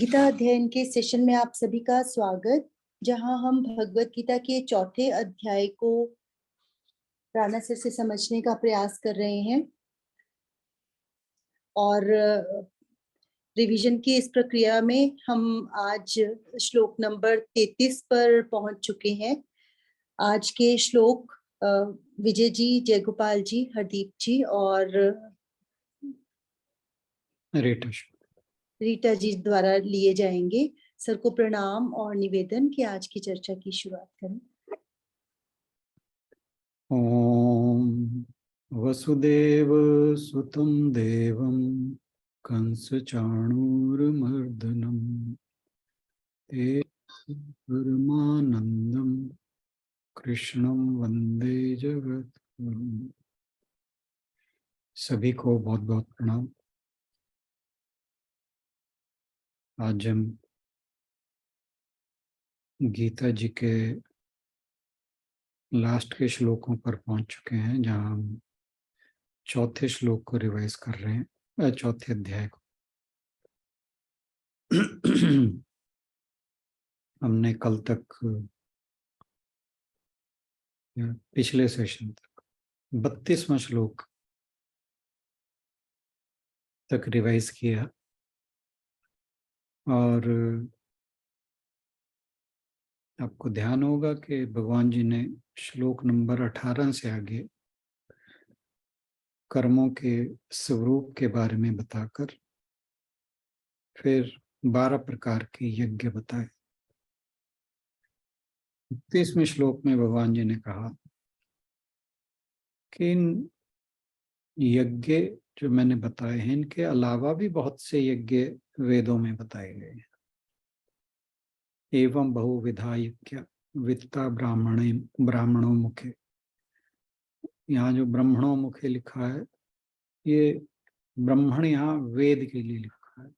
गीता अध्ययन के सेशन में आप सभी का स्वागत, जहां हम भगवत गीता के चौथे अध्याय को राणा सर से समझने का प्रयास कर रहे हैं और रिवीजन की इस प्रक्रिया में हम आज श्लोक नंबर 33 पर पहुंच चुके हैं। आज के श्लोक विजय जी, जयगोपाल जी, हरदीप जी और रीटा जी द्वारा लिए जाएंगे। सर को प्रणाम और निवेदन कि आज की चर्चा की शुरुआत करें। ओम वसुदेव सुतं देवं कंस चाणूरमर्दनम परमानंदम कृष्णं वंदे जगद्गुरुम। सभी को बहुत बहुत प्रणाम। आज हम गीता जी के लास्ट के श्लोकों पर पहुंच चुके हैं, जहां हम चौथे श्लोक को रिवाइज कर रहे हैं, चौथे अध्याय को। हमने कल तक, पिछले सेशन तक 32वां श्लोक तक रिवाइज किया और आपको ध्यान होगा कि भगवान जी ने श्लोक नंबर 18 से आगे कर्मों के स्वरूप के बारे में बताकर फिर 12 प्रकार के यज्ञ बताए। 31वें श्लोक में भगवान जी ने कहा कि इन यज्ञ जो मैंने बताए हैं, इनके अलावा भी बहुत से यज्ञ वेदों में बताए गए हैं। एवं बहुविधा यज्ञ वित्ता ब्राह्मणों मुखे। यहाँ जो ब्राह्मणों मुखे लिखा है, ये ब्राह्मण यहाँ वेद के लिए लिखा है।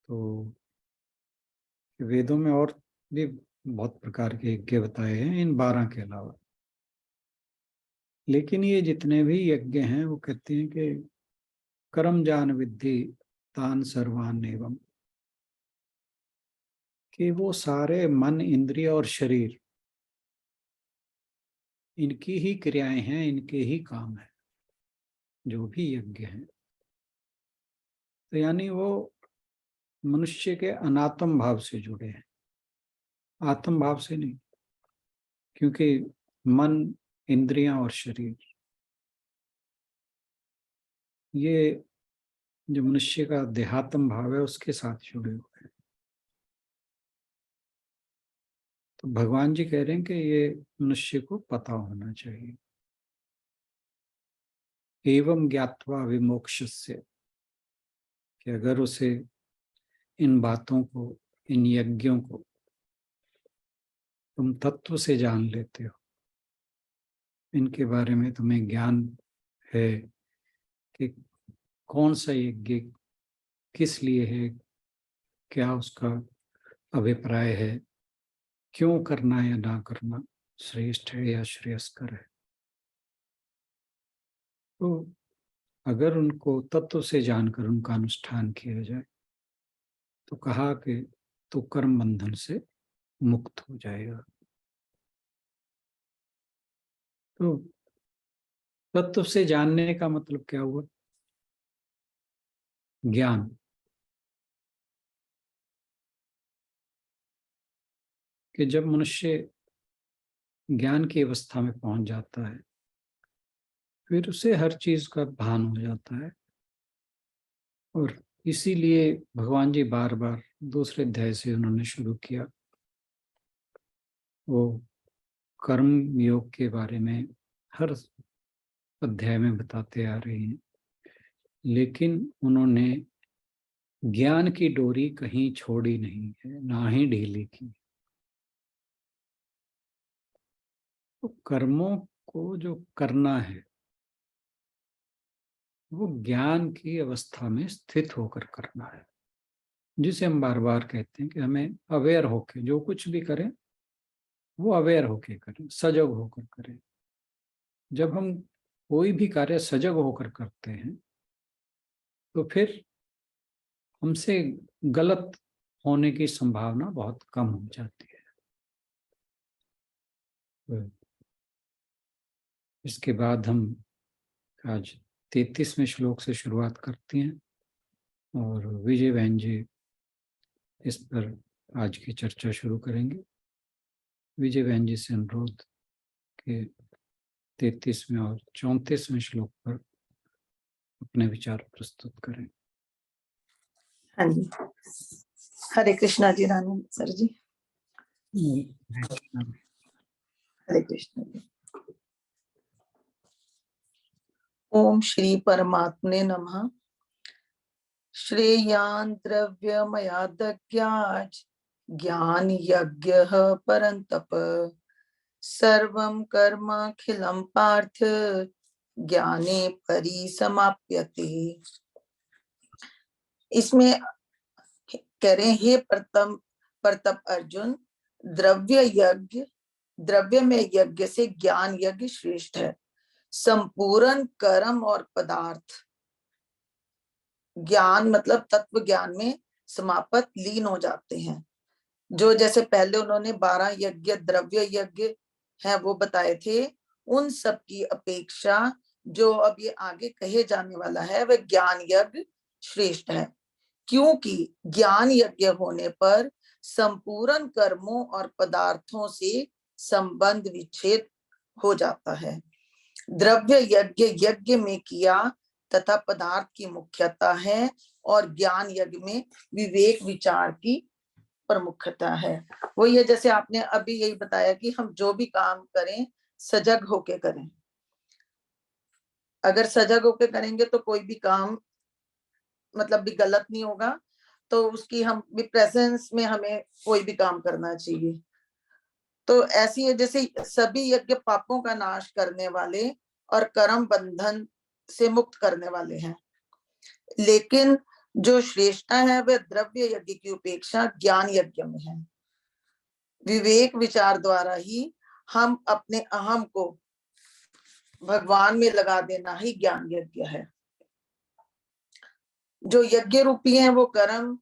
तो वेदों में और भी बहुत प्रकार के यज्ञ बताए हैं इन 12 के अलावा। लेकिन ये जितने भी यज्ञ हैं वो कहते हैं कि कर्म जान विद्धि तान सर्वान एवं, कि वो सारे मन, इंद्रिय और शरीर, इनकी ही क्रियाएं हैं, इनके ही काम है जो भी यज्ञ हैं। तो यानी वो मनुष्य के अनात्म भाव से जुड़े हैं, आत्म भाव से नहीं, क्योंकि मन, इंद्रियां और शरीर, ये जो मनुष्य का देहात्म भाव है उसके साथ जुड़े हुए हैं। तो भगवान जी कह रहे हैं कि ये मनुष्य को पता होना चाहिए। एवं ज्ञात्वा विमोक्षस्य, कि अगर उसे इन बातों को, इन यज्ञों को तुम तत्व से जान लेते हो, इनके बारे में तुम्हें ज्ञान है कि कौन सा यज्ञ किस लिए है, क्या उसका अभिप्राय है, क्यों करना या ना करना श्रेष्ठ है या श्रेयस्कर है। तो अगर उनको तत्व से जानकर उनका अनुष्ठान किया जाए तो कहा कि तो कर्म बंधन से मुक्त हो जाएगा। तो तत्व से जानने का मतलब क्या हुआ? ज्ञान। कि जब मनुष्य ज्ञान की अवस्था में पहुंच जाता है फिर उसे हर चीज का भान हो जाता है। और इसीलिए भगवान जी बार बार दूसरे अध्याय से उन्होंने शुरू किया, वो कर्म योग के बारे में हर अध्याय में बताते आ रहे हैं, लेकिन उन्होंने ज्ञान की डोरी कहीं छोड़ी नहीं है, ना ही ढीली की। तो कर्मों को जो करना है वो ज्ञान की अवस्था में स्थित होकर करना है, जिसे हम बार बार कहते हैं कि हमें अवेयर होकर जो कुछ भी करें वो अवेयर होकर करें, सजग होकर करें। जब हम कोई भी कार्य सजग होकर करते हैं तो फिर हमसे गलत होने की संभावना बहुत कम हो जाती है। इसके बाद हम आज 33वें श्लोक से शुरुआत करते हैं और विजय बहन जी इस पर आज की चर्चा शुरू करेंगे। विजय बहन जी से अनुरोध के 33वें और 34वें श्लोक पर अपने विचार प्रस्तुत करें। हाँ जी, हरे कृष्णा जी। रानू सर जी, हरे कृष्णा जी। ओम श्री परमात्मने नमः। श्रेयान् द्रव्यमयादज्ञात् ज्ञान यज्ञः परन्तप सर्वं कर्माखिलं पार्थ ज्ञाने परिसमाप्यते। इसमें कह रहे हैं, हे प्रतप अर्जुन, द्रव्य में यज्ञ से ज्ञान यज्ञ श्रेष्ठ है। संपूर्ण कर्म और पदार्थ, ज्ञान मतलब तत्व ज्ञान में समापत लीन हो जाते हैं। जो जैसे पहले उन्होंने 12 यज्ञ द्रव्य यज्ञ है वो बताए थे, उन सब की अपेक्षा जो अब ये आगे कहे जाने वाला है वह ज्ञान यज्ञ श्रेष्ठ है। क्योंकि ज्ञान यज्ञ होने पर संपूर्ण कर्मों और पदार्थों से संबंध विच्छेद हो जाता है। द्रव्य यज्ञ यज्ञ में किया तथा पदार्थ की मुख्यता है और ज्ञान यज्ञ में विवेक विचार की प्रमुखता है। वो ये जैसे आपने अभी यही बताया कि हम जो भी काम करें सजग होके करें। अगर सजग होके करेंगे तो कोई भी काम मतलब भी गलत नहीं होगा, तो उसकी हम भी प्रेजेंस में हमें कोई भी काम करना चाहिए। तो ऐसी है जैसे सभी यज्ञ पापों का नाश करने वाले और कर्म बंधन से मुक्त करने वाले हैं, लेकिन जो श्रेष्ठता है वह द्रव्य यज्ञ की उपेक्षा ज्ञान यज्ञ में है। विवेक विचार द्वारा ही हम अपने अहम को भगवान में लगा देना ही ज्ञान यज्ञ है। जो यज्ञ रूपी है वो कर्म,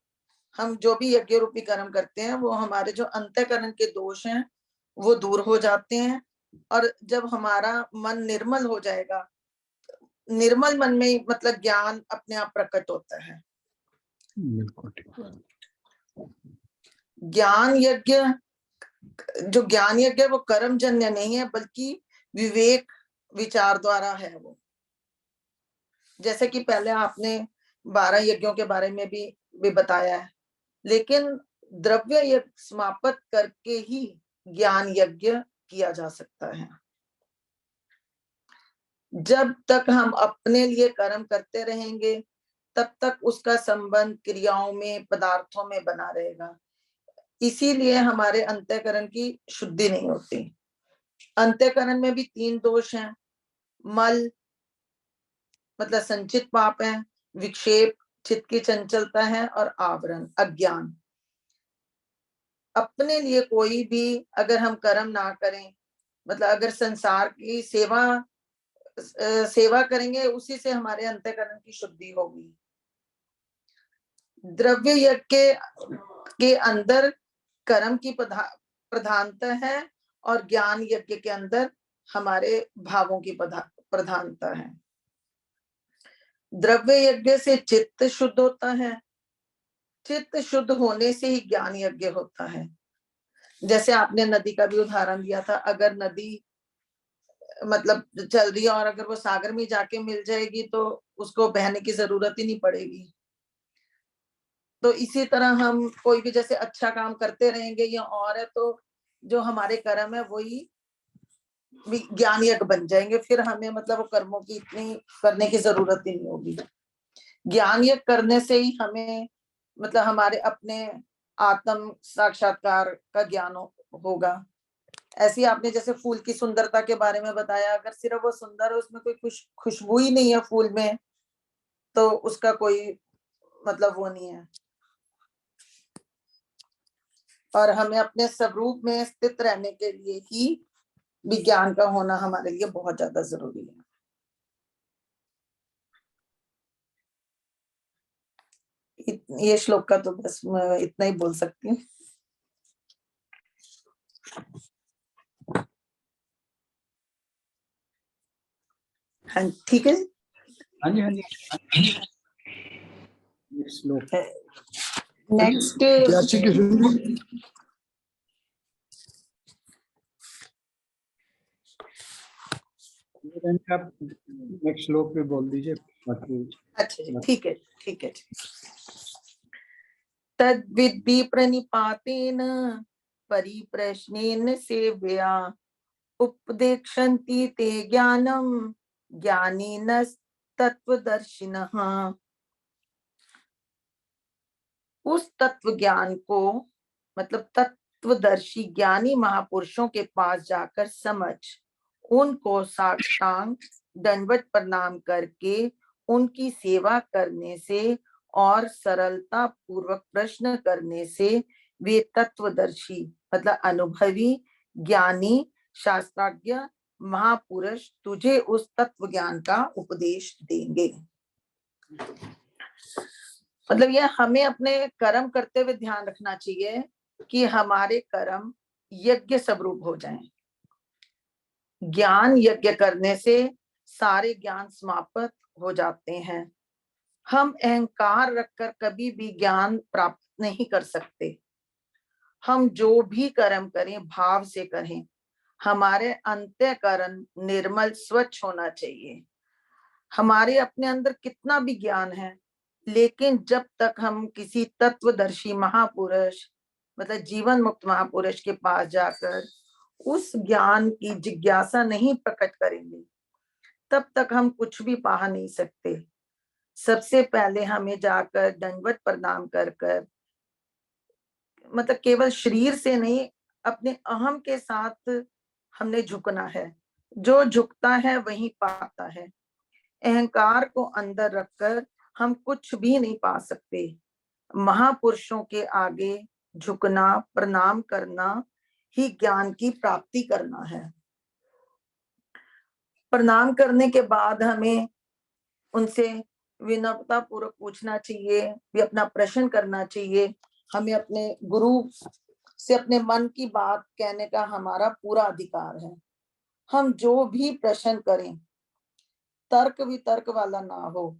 हम जो भी यज्ञ रूपी कर्म करते हैं वो हमारे जो अंतःकरण के दोष हैं वो दूर हो जाते हैं। और जब हमारा मन निर्मल हो जाएगा, निर्मल मन में मतलब ज्ञान अपने आप प्रकट होता है। ज्ञान यज्ञ, जो ज्ञान यज्ञ वो कर्मजन्य नहीं है बल्कि विवेक विचार द्वारा है वो। जैसे कि पहले आपने 12 यज्ञों के बारे में भी बताया है, लेकिन द्रव्य यज्ञ समाप्त करके ही ज्ञान यज्ञ किया जा सकता है। जब तक हम अपने लिए कर्म करते रहेंगे तब तक उसका संबंध क्रियाओं में पदार्थों में बना रहेगा। इसीलिए हमारे अंतःकरण की शुद्धि नहीं होती। अंतःकरण में भी 3 दोष हैं, मल मतलब संचित पाप है, विक्षेप चित्त की चंचलता है और आवरण अज्ञान। अपने लिए कोई भी अगर हम कर्म ना करें, मतलब अगर संसार की सेवा करेंगे उसी से हमारे अंतःकरण की शुद्धि होगी। द्रव्य यज्ञ के अंदर कर्म की प्रधानता है और ज्ञान यज्ञ के अंदर हमारे भावों की प्रधानता है। द्रव्य यज्ञ से चित्त शुद्ध होता है, चित्त शुद्ध होने से ही ज्ञान यज्ञ होता है। जैसे आपने नदी का भी उदाहरण दिया था, अगर नदी मतलब चल रही है और अगर वो सागर में जाके मिल जाएगी तो उसको बहने की जरूरत ही नहीं पड़ेगी। तो इसी तरह हम कोई भी जैसे अच्छा काम करते रहेंगे या और है तो जो हमारे कर्म है वही ज्ञान यज्ञ बन जाएंगे, फिर हमें मतलब वो कर्मों की इतनी करने की जरूरत ही नहीं होगी। ज्ञान यज्ञ करने से ही हमें मतलब हमारे अपने आत्म साक्षात्कार का ज्ञान होगा। ऐसे ही आपने जैसे फूल की सुंदरता के बारे में बताया, अगर सिर्फ वो सुंदर है उसमें कोई खुशबू ही नहीं है फूल में तो उसका कोई मतलब वो नहीं है। और हमें अपने स्वरूप में स्थित रहने के लिए ही विज्ञान का होना हमारे लिए बहुत ज्यादा जरूरी है। ये श्लोक का तो बस मैं इतना ही बोल सकती हूँ। हाँ ठीक है। हाँ जी, हाँ जी। श्लोक नेक्स्ट जय श्री कृष्ण जी। आप नेक्स्ट श्लोक पे बोल दीजिए बाकी। अच्छा जी, ठीक है ठीक है। तद्विद्धि प्रणिपातेन परिप्रश्नेन सेव्या उपदेक्षन्ति ते ज्ञानम ज्ञानिनस् तत्वदर्शिनः। उस तत्व ज्ञान को मतलब तत्वदर्शी ज्ञानी महापुरुषों के पास जाकर समझ, उनको साष्टांग दंडवत प्रणाम करके उनकी सेवा करने से और सरलता पूर्वक प्रश्न करने से वे तत्वदर्शी मतलब अनुभवी ज्ञानी शास्त्राज्ञ महापुरुष तुझे उस तत्व ज्ञान का उपदेश देंगे। मतलब ये हमें अपने कर्म करते हुए ध्यान रखना चाहिए कि हमारे कर्म यज्ञ स्वरूप हो जाएं। ज्ञान यज्ञ करने से सारे ज्ञान समाप्त हो जाते हैं। हम अहंकार रखकर कभी भी ज्ञान प्राप्त नहीं कर सकते। हम जो भी कर्म करें भाव से करें। हमारे अंतःकरण निर्मल स्वच्छ होना चाहिए। हमारे अपने अंदर कितना भी ज्ञान है, लेकिन जब तक हम किसी तत्वदर्शी महापुरुष मतलब जीवन मुक्त महापुरुष के पास जाकर उस ज्ञान की जिज्ञासा नहीं प्रकट करेंगे, तब तक हम कुछ भी पा नहीं सकते। सबसे पहले हमें जाकर दंडवत प्रणाम कर कर मतलब केवल शरीर से नहीं, अपने अहम के साथ हमने झुकना है। जो झुकता है वही पाता है। अहंकार को अंदर रखकर हम कुछ भी नहीं पा सकते। महापुरुषों के आगे झुकना, प्रणाम करना ही ज्ञान की प्राप्ति करना है। प्रणाम करने के बाद हमें उनसे विनम्रता पूर्वक पूछना चाहिए, भी अपना प्रश्न करना चाहिए। हमें अपने गुरु से अपने मन की बात कहने का हमारा पूरा अधिकार है। हम जो भी प्रश्न करें तर्क वितर्क वाला ना हो,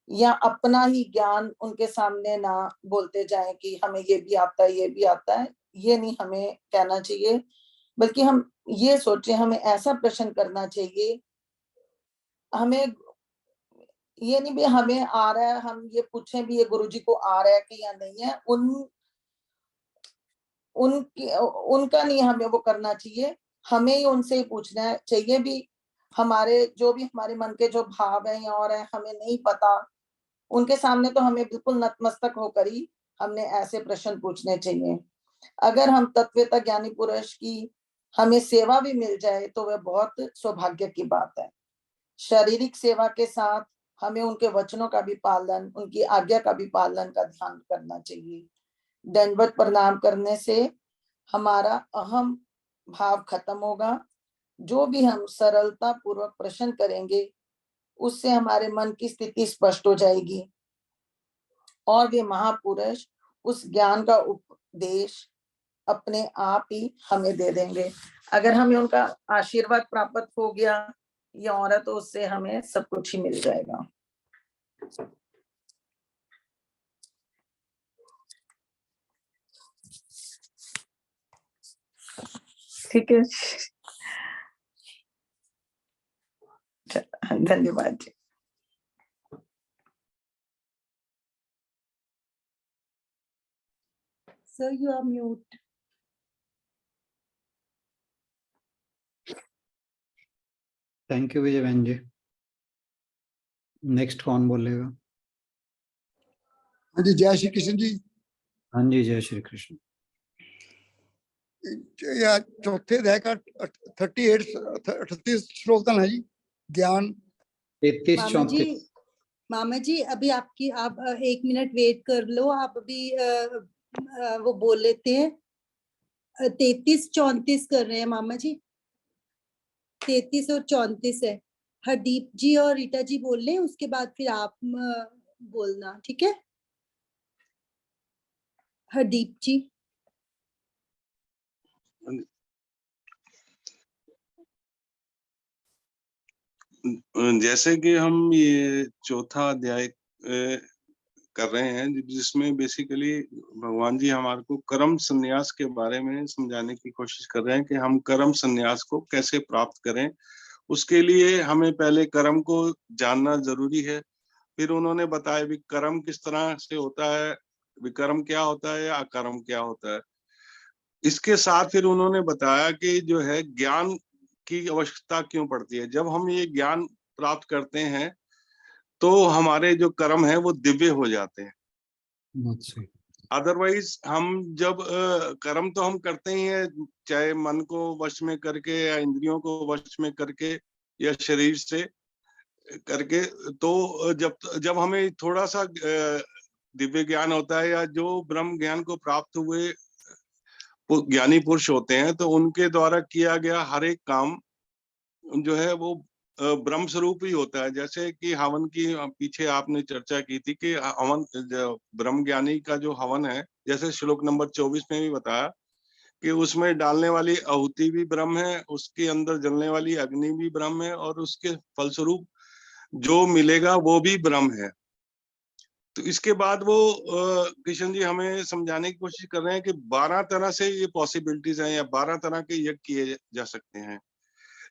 या अपना ही ज्ञान उनके सामने ना बोलते जाएं कि हमें ये भी आता है ये भी आता है, ये नहीं हमें कहना चाहिए। बल्कि हम ये सोचें, हमें ऐसा प्रश्न करना चाहिए, हमें ये नहीं भी हमें आ रहा है हम ये पूछें भी ये गुरुजी को आ रहा है कि या नहीं है, उनका नहीं हमें वो करना चाहिए। हमें ही उनसे ही पूछना चाहिए भी हमारे जो भी हमारे मन के जो भाव है या और है हमें नहीं पता, उनके सामने तो हमें बिल्कुल नतमस्तक होकर ही हमने ऐसे प्रश्न पूछने चाहिए। अगर हम तत्वता ज्ञानी पुरुष की हमें सेवा भी मिल जाए तो वह बहुत सौभाग्य की बात है। शारीरिक सेवा के साथ हमें उनके वचनों का भी पालन, उनकी आज्ञा का भी पालन का ध्यान करना चाहिए। दंडवत प्रणाम करने से हमारा अहम भाव खत्म होगा। जो भी हम सरलता पूर्वक प्रश्न करेंगे उससे हमारे मन की स्थिति स्पष्ट हो जाएगी और वे महापुरुष उस ज्ञान का उपदेश अपने आप ही हमें दे देंगे। अगर हमें उनका आशीर्वाद प्राप्त हो गया या और तो उससे हमें सब कुछ ही मिल जाएगा। ठीक है, धन्यवाद जी। Sir, you are mute. Thank you Vijay बहन जी। नेक्स्ट कौन बोलेगा? हाँ जी, जय श्री कृष्ण जी। हाँ जी, जय श्री कृष्ण। या चौथे अध्याय का 38 श्लोक तक है जी। ज्ञान 33-34 मामा जी अभी आप 1 मिनट वेट कर लो, आप अभी वो बोल लेते हैं। 33-34 कर रहे हैं मामा जी। 33 और 34 है। हरदीप जी और रीटा जी बोल लें, उसके बाद फिर आप बोलना, ठीक है? हरदीप जी। जैसे कि हम ये चौथा अध्याय कर रहे हैं, जिसमें बेसिकली भगवान जी हमारे को कर्म संन्यास के बारे में समझाने की कोशिश कर रहे हैं कि हम कर्म संन्यास को कैसे प्राप्त करें। उसके लिए हमें पहले कर्म को जानना जरूरी है। फिर उन्होंने बताया भी कर्म किस तरह से होता है, विकर्म क्या होता है या अकर्म क्या होता है। इसके साथ फिर उन्होंने बताया कि जो है ज्ञान की आवश्यकता क्यों पड़ती है। जब हम ये ज्ञान प्राप्त करते हैं तो हमारे जो कर्म है वो दिव्य हो जाते हैं। मुझसे अदरवाइज हम जब कर्म तो हम करते ही हैं, चाहे मन को वश में करके या इंद्रियों को वश में करके या शरीर से करके, तो जब जब हमें थोड़ा सा दिव्य ज्ञान होता है या जो ब्रह्म ज्ञान को प्राप्त हुए ज्ञानी पुरुष होते हैं, तो उनके द्वारा किया गया हर एक काम जो है वो ब्रह्म स्वरूप ही होता है। जैसे कि हवन की पीछे आपने चर्चा की थी कि हवन ब्रह्म ज्ञानी का जो हवन है, जैसे श्लोक नंबर 24 में भी बताया कि उसमें डालने वाली आहुति भी ब्रह्म है, उसके अंदर जलने वाली अग्नि भी ब्रह्म है, और उसके फलस्वरूप जो मिलेगा वो भी ब्रह्म है। तो इसके बाद वो किशन जी हमें समझाने की कोशिश कर रहे हैं कि 12 तरह से ये पॉसिबिलिटीज हैं या 12 तरह के यज्ञ किए जा सकते हैं।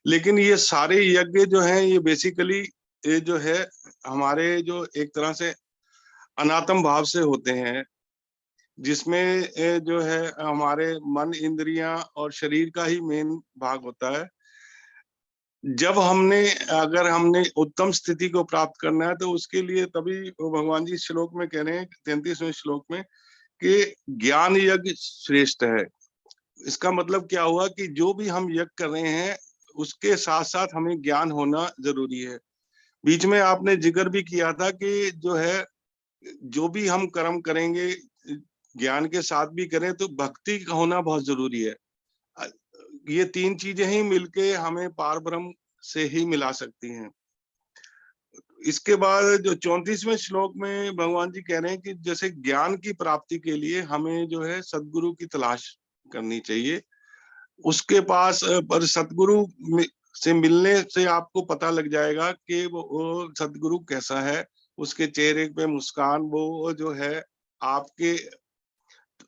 लेकिन ये सारे यज्ञ जो हैं ये बेसिकली ये जो है हमारे जो एक तरह से अनात्म भाव से होते हैं, जिसमें जो है हमारे मन, इंद्रियां और शरीर का ही मेन भाग होता है। जब अगर हमने उत्तम स्थिति को प्राप्त करना है तो उसके लिए तभी भगवान जी श्लोक में कह रहे हैं 33वें श्लोक में कि ज्ञान यज्ञ श्रेष्ठ है। इसका मतलब क्या हुआ कि जो भी हम यज्ञ कर रहे हैं उसके साथ साथ हमें ज्ञान होना जरूरी है। बीच में आपने जिक्र भी किया था कि जो है जो भी हम कर्म करेंगे ज्ञान के साथ भी करें तो भक्ति होना बहुत जरूरी है। ये तीन चीजें ही मिलके हमें पार ब्रह्म से ही मिला सकती हैं। इसके बाद जो 34वें श्लोक में भगवान जी कह रहे हैं कि जैसे ज्ञान की प्राप्ति के लिए हमें जो है सद्गुरु की तलाश करनी चाहिए। उसके पास पर सद्गुरु से मिलने से आपको पता लग जाएगा कि वो सद्गुरु कैसा है। उसके चेहरे पे मुस्कान वो जो है आपके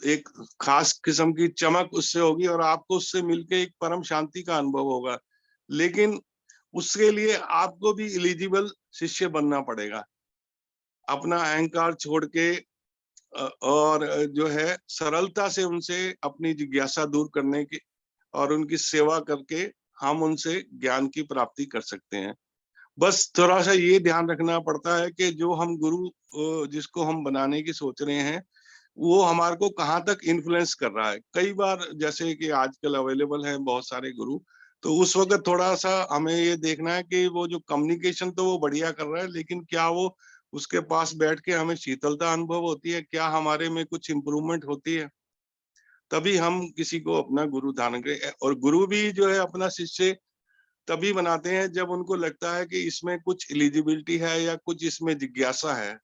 एक खास किस्म की चमक उससे होगी और आपको उससे मिलके एक परम शांति का अनुभव होगा। लेकिन उसके लिए आपको भी एलिजिबल शिष्य बनना पड़ेगा। अपना अहंकार छोड़ के और जो है सरलता से उनसे अपनी जिज्ञासा दूर करने की और उनकी सेवा करके हम उनसे ज्ञान की प्राप्ति कर सकते हैं। बस थोड़ा सा ये ध्यान रखना पड़ता है कि जो हम गुरु जिसको हम बनाने की सोच रहे हैं वो हमारे को कहाँ तक इन्फ्लुएंस कर रहा है। कई बार जैसे कि आजकल अवेलेबल है बहुत सारे गुरु, तो उस वक्त थोड़ा सा हमें ये देखना है कि वो जो कम्युनिकेशन तो वो बढ़िया कर रहा है, लेकिन क्या वो उसके पास बैठ के हमें शीतलता अनुभव होती है, क्या हमारे में कुछ इम्प्रूवमेंट होती है, तभी हम किसी को अपना गुरु धारण करें। और गुरु भी जो है अपना शिष्य तभी बनाते हैं जब उनको लगता है कि इसमें कुछ एलिजिबिलिटी है या कुछ इसमें जिज्ञासा है।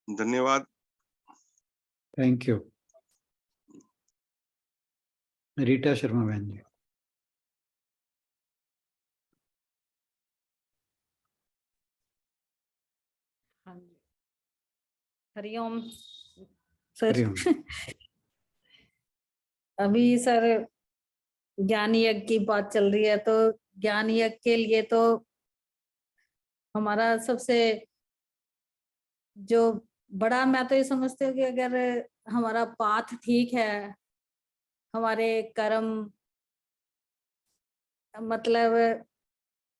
धन्यवाद। Thank you. रीटा शर्मा बहन जी। हाँ जी, हरिओम सर। हरिओम। अभी सर ज्ञान यज्ञ की बात चल रही है, तो ज्ञान यज्ञ के लिए तो हमारा सबसे जो बड़ा, मैं तो ये समझती हूँ कि अगर हमारा पाथ ठीक है, हमारे कर्म मतलब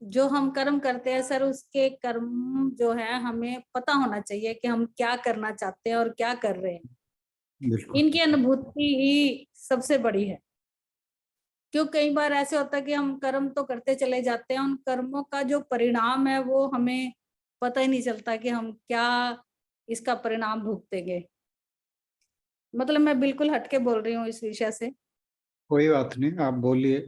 जो हम कर्म करते हैं सर, उसके कर्म जो है हमें पता होना चाहिए कि हम क्या करना चाहते हैं और क्या कर रहे हैं। बिल्कुल। इनकी अनुभूति ही सबसे बड़ी है। क्यों कई बार ऐसे होता है कि हम कर्म तो करते चले जाते हैं, उन कर्मों का जो परिणाम है वो हमें पता ही नहीं चलता कि हम क्या इसका परिणाम भुगतेंगे। मतलब मैं बिल्कुल हटके बोल रही हूँ इस विषय से। कोई बात नहीं, आप बोलिए।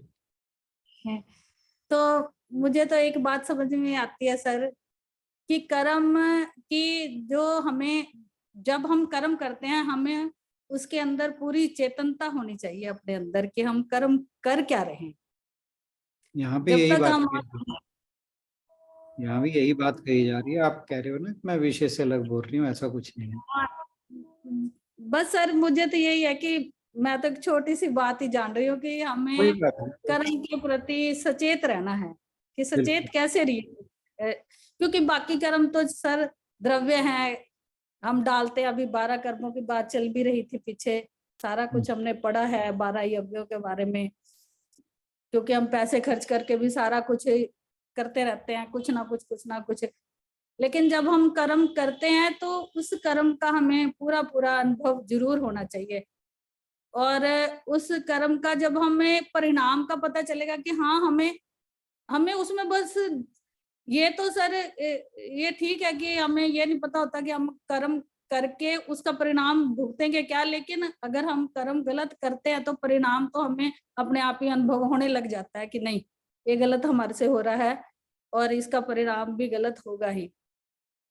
तो मुझे तो एक बात समझ में आती है सर कि कर्म की जो हमें जब हम कर्म करते हैं हमें उसके अंदर पूरी चेतनता होनी चाहिए अपने अंदर कि हम कर्म कर क्या रहे हैं। यहाँ पे जब यही तक बात हम यहाँ भी यही बात कही जा रही है। आप कह रहे हो ना कि मैं विषय से अलग बोल रही हूँ, ऐसा कुछ नहीं है। बस सर मुझे तो यही है कि मैं तो एक छोटी सी बात ही जान रही हूँ कि कोई हमें बात नहीं। कर्म के प्रति सचेत रहना है कि सचेत बिल्कुल। कैसे रहिए, क्योंकि बाकी कर्म तो सर द्रव्य हैं, हम डालते हैं। अभी 12 कर्मों की बात चल भी रही थी पीछे, सारा कुछ हमने पढ़ा है 12 यज्ञों के बारे में, क्योंकि हम पैसे खर्च करके भी सारा कुछ करते रहते हैं, कुछ ना कुछ। लेकिन जब हम कर्म करते हैं तो उस कर्म का हमें पूरा पूरा अनुभव जरूर होना चाहिए, और उस कर्म का जब हमें परिणाम का पता चलेगा कि हाँ हमें उसमें बस ये तो सर ये ठीक है कि हमें ये नहीं पता होता कि हम कर्म करके उसका परिणाम भुगतेंगे क्या, लेकिन अगर हम कर्म गलत करते हैं तो परिणाम तो हमें अपने आप ही अनुभव होने लग जाता है कि नहीं ये गलत हमारे से हो रहा है और इसका परिणाम भी गलत होगा ही।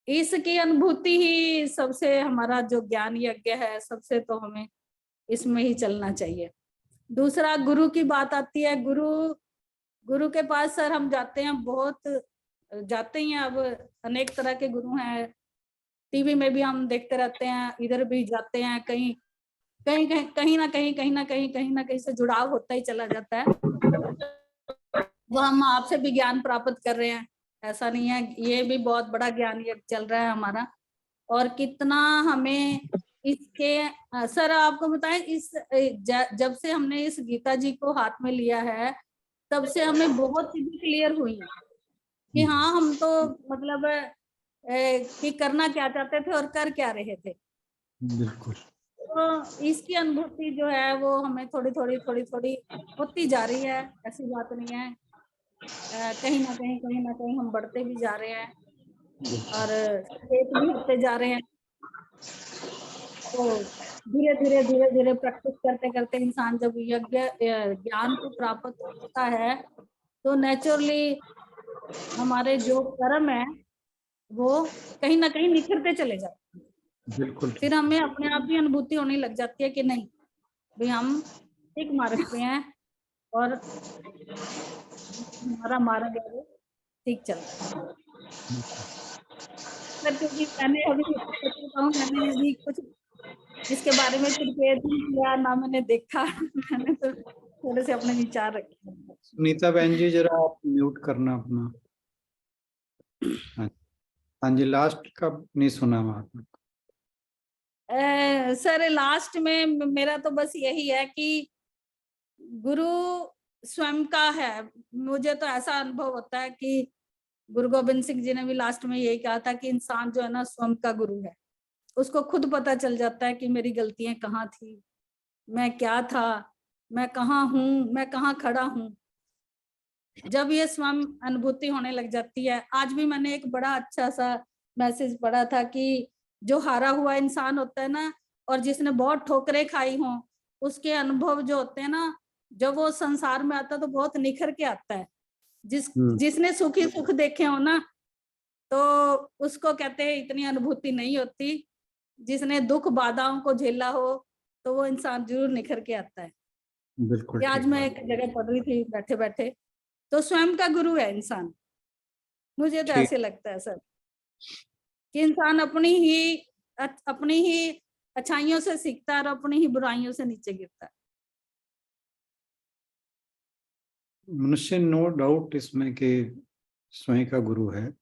इसकी अनुभूति ही सबसे हमारा जो ज्ञान यज्ञ है, सबसे तो हमें इसमें ही चलना चाहिए। दूसरा गुरु की बात आती है। गुरु के पास सर हम जाते हैं, बहुत जाते ही हैं। अब अनेक तरह के गुरु हैं, टीवी में भी हम देखते रहते हैं, इधर भी जाते हैं, कहीं ना कहीं से जुड़ाव होता ही चला जाता है। वो हम आपसे भी ज्ञान प्राप्त कर रहे हैं, ऐसा नहीं है। ये भी बहुत बड़ा ज्ञान यज्ञ चल रहा है हमारा। और कितना हमें इसके सर आपको बताएं, जब से हमने इस गीता जी को हाथ में लिया है तब से हमें बहुत चीजें क्लियर हुई हैं कि हाँ हम तो मतलब कि करना क्या चाहते थे और कर क्या रहे थे। बिल्कुल। तो इसकी अनुभूति जो है वो हमें थोड़ी थोड़ी होती जा रही है, ऐसी बात नहीं है। कहीं ना कहीं हम बढ़ते भी जा रहे हैं और सचेत भी होते जा रहे हैं। तो धीरे धीरे प्रैक्टिस करते करते इंसान जब यज्ञ ज्ञान को प्राप्त होता है तो नेचुरली हमारे जो कर्म है वो कहीं ना कहीं निखरते चले जाते हैं। बिल्कुल। फिर हमें अपने आप ही अनुभूति होने लग जाती है कि नहीं भाई हम ठीक मार्ग पे हैं और हमारा मार्ग है वो ठीक चल रहा है। सर क्योंकि मैंने अभी सच बताऊं, मैंने अभी कुछ इसके बारे में प्रिपेयर नहीं किया ना मैंने देखा मैंने तो थोड़े से अपने विचार रखे। सुनीता बहन जी जरा आप म्यूट करना अपना। हाँ जी, लास्ट का नहीं सुना महात्मा। सर लास्ट में मेरा तो बस यही है कि गुरु स्वयं का है। मुझे तो ऐसा अनुभव होता है कि गुरु गोविंद सिंह जी ने भी लास्ट में यही कहा था कि इंसान जो है ना स्वयं का गुरु है। उसको खुद पता चल जाता है कि मेरी गलतियां कहाँ थी, मैं क्या था, मैं कहाँ हूँ, मैं कहाँ खड़ा हूँ। जब ये स्वयं अनुभूति होने लग जाती है। आज भी मैंने एक बड़ा अच्छा सा मैसेज पढ़ा था कि जो हारा हुआ इंसान होता है ना और जिसने बहुत ठोकरें खाई हों, उसके अनुभव जो होते हैं ना, जब वो संसार में आता है तो बहुत निखर के आता है। जिसने सुखी सुख देखे हो ना तो उसको कहते हैं इतनी अनुभूति नहीं होती। जिसने दुख बाधाओं को झेला हो तो वो इंसान जरूर निखर के आता है। बिल्कुल। आज मैं एक जगह पढ़ रही थी बैठे बैठे, तो स्वयं का गुरु है इंसान। मुझे तो ऐसे लगता है सर कि इंसान अपनी ही अच्छाइयों से सीखता है और अपनी ही बुराइयों से नीचे गिरता है। मनुष्य नो डाउट इसमें कि स्वयं का गुरु है,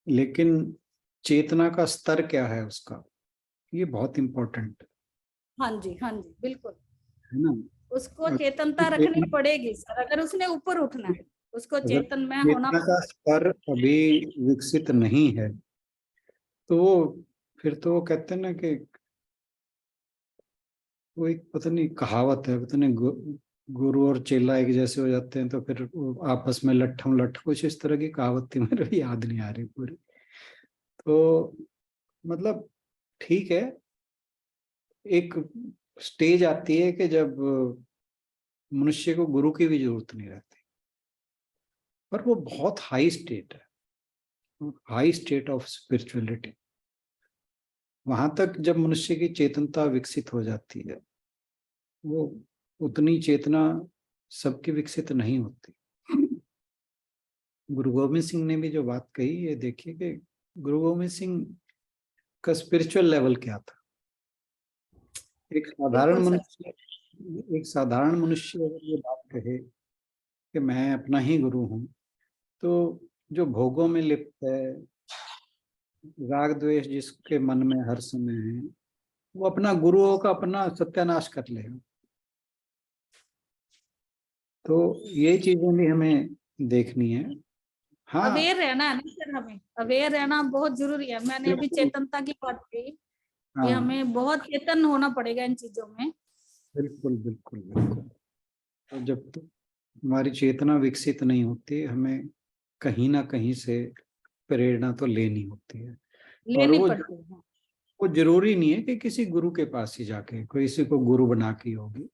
लेकिन चेतना का स्तर क्या है उसका, ये बहुत इम्पोर्टेंट हाँ जी बिल्कुल। है ना। उसको चेतनता रखनी पड़ेगी सर, अगर उसने ऊपर उठना है उसको अगर चेतन में होना चेतना का स्तर अभी विकसित नहीं है तो वो फिर तो वो कहते हैं ना कि वो एक पता नहीं कहावत है, पता नहीं गुरु और चेला एक जैसे हो जाते हैं तो फिर वो आपस में लट्ठम लट्ठ, कुछ इस तरह की कहावत थी, मेरे भी याद नहीं आ रही पूरी। तो मतलब ठीक है, एक स्टेज आती है कि जब मनुष्य को गुरु की भी जरूरत नहीं रहती, पर वो बहुत हाई स्टेट है, हाई स्टेट ऑफ स्पिरिचुअलिटी। वहां तक जब मनुष्य की चेतनता विकसित हो जाती है, वो उतनी चेतना सबकी विकसित नहीं होती। गुरु गोविंद सिंह ने भी जो बात कही, ये देखिए कि गुरु गोविंद सिंह का स्पिरिचुअल लेवल क्या था। एक साधारण बिल्कुल सर। मनुष्य, एक साधारण मनुष्य अगर ये बात कहे कि मैं अपना ही गुरु हूं, तो जो भोगों में लिप्त है, राग द्वेष जिसके मन में हर समय है, वो अपना गुरुओं का अपना सत्यानाश कर लेगा। तो ये चीजें भी हमें देखनी है। हाँ, अवेयर रहना है ना सर, हमें अवेयर रहना बहुत जरूरी है। मैंने अभी बिल्कुल। चेतनता की बात कही कि हाँ, हमें बहुत चेतन होना पड़ेगा इन चीजों में। बिल्कुल बिल्कुल बिल्कुल। तो जब तक हमारी चेतना विकसित नहीं होती, हमें कहीं ना कहीं से प्रेरणा तो लेनी होती है। और लेनी पड़ती है। वो जरूरी नहीं है कि किसी गुरु के पास ही जाके किसी को गुरु बना के होगी।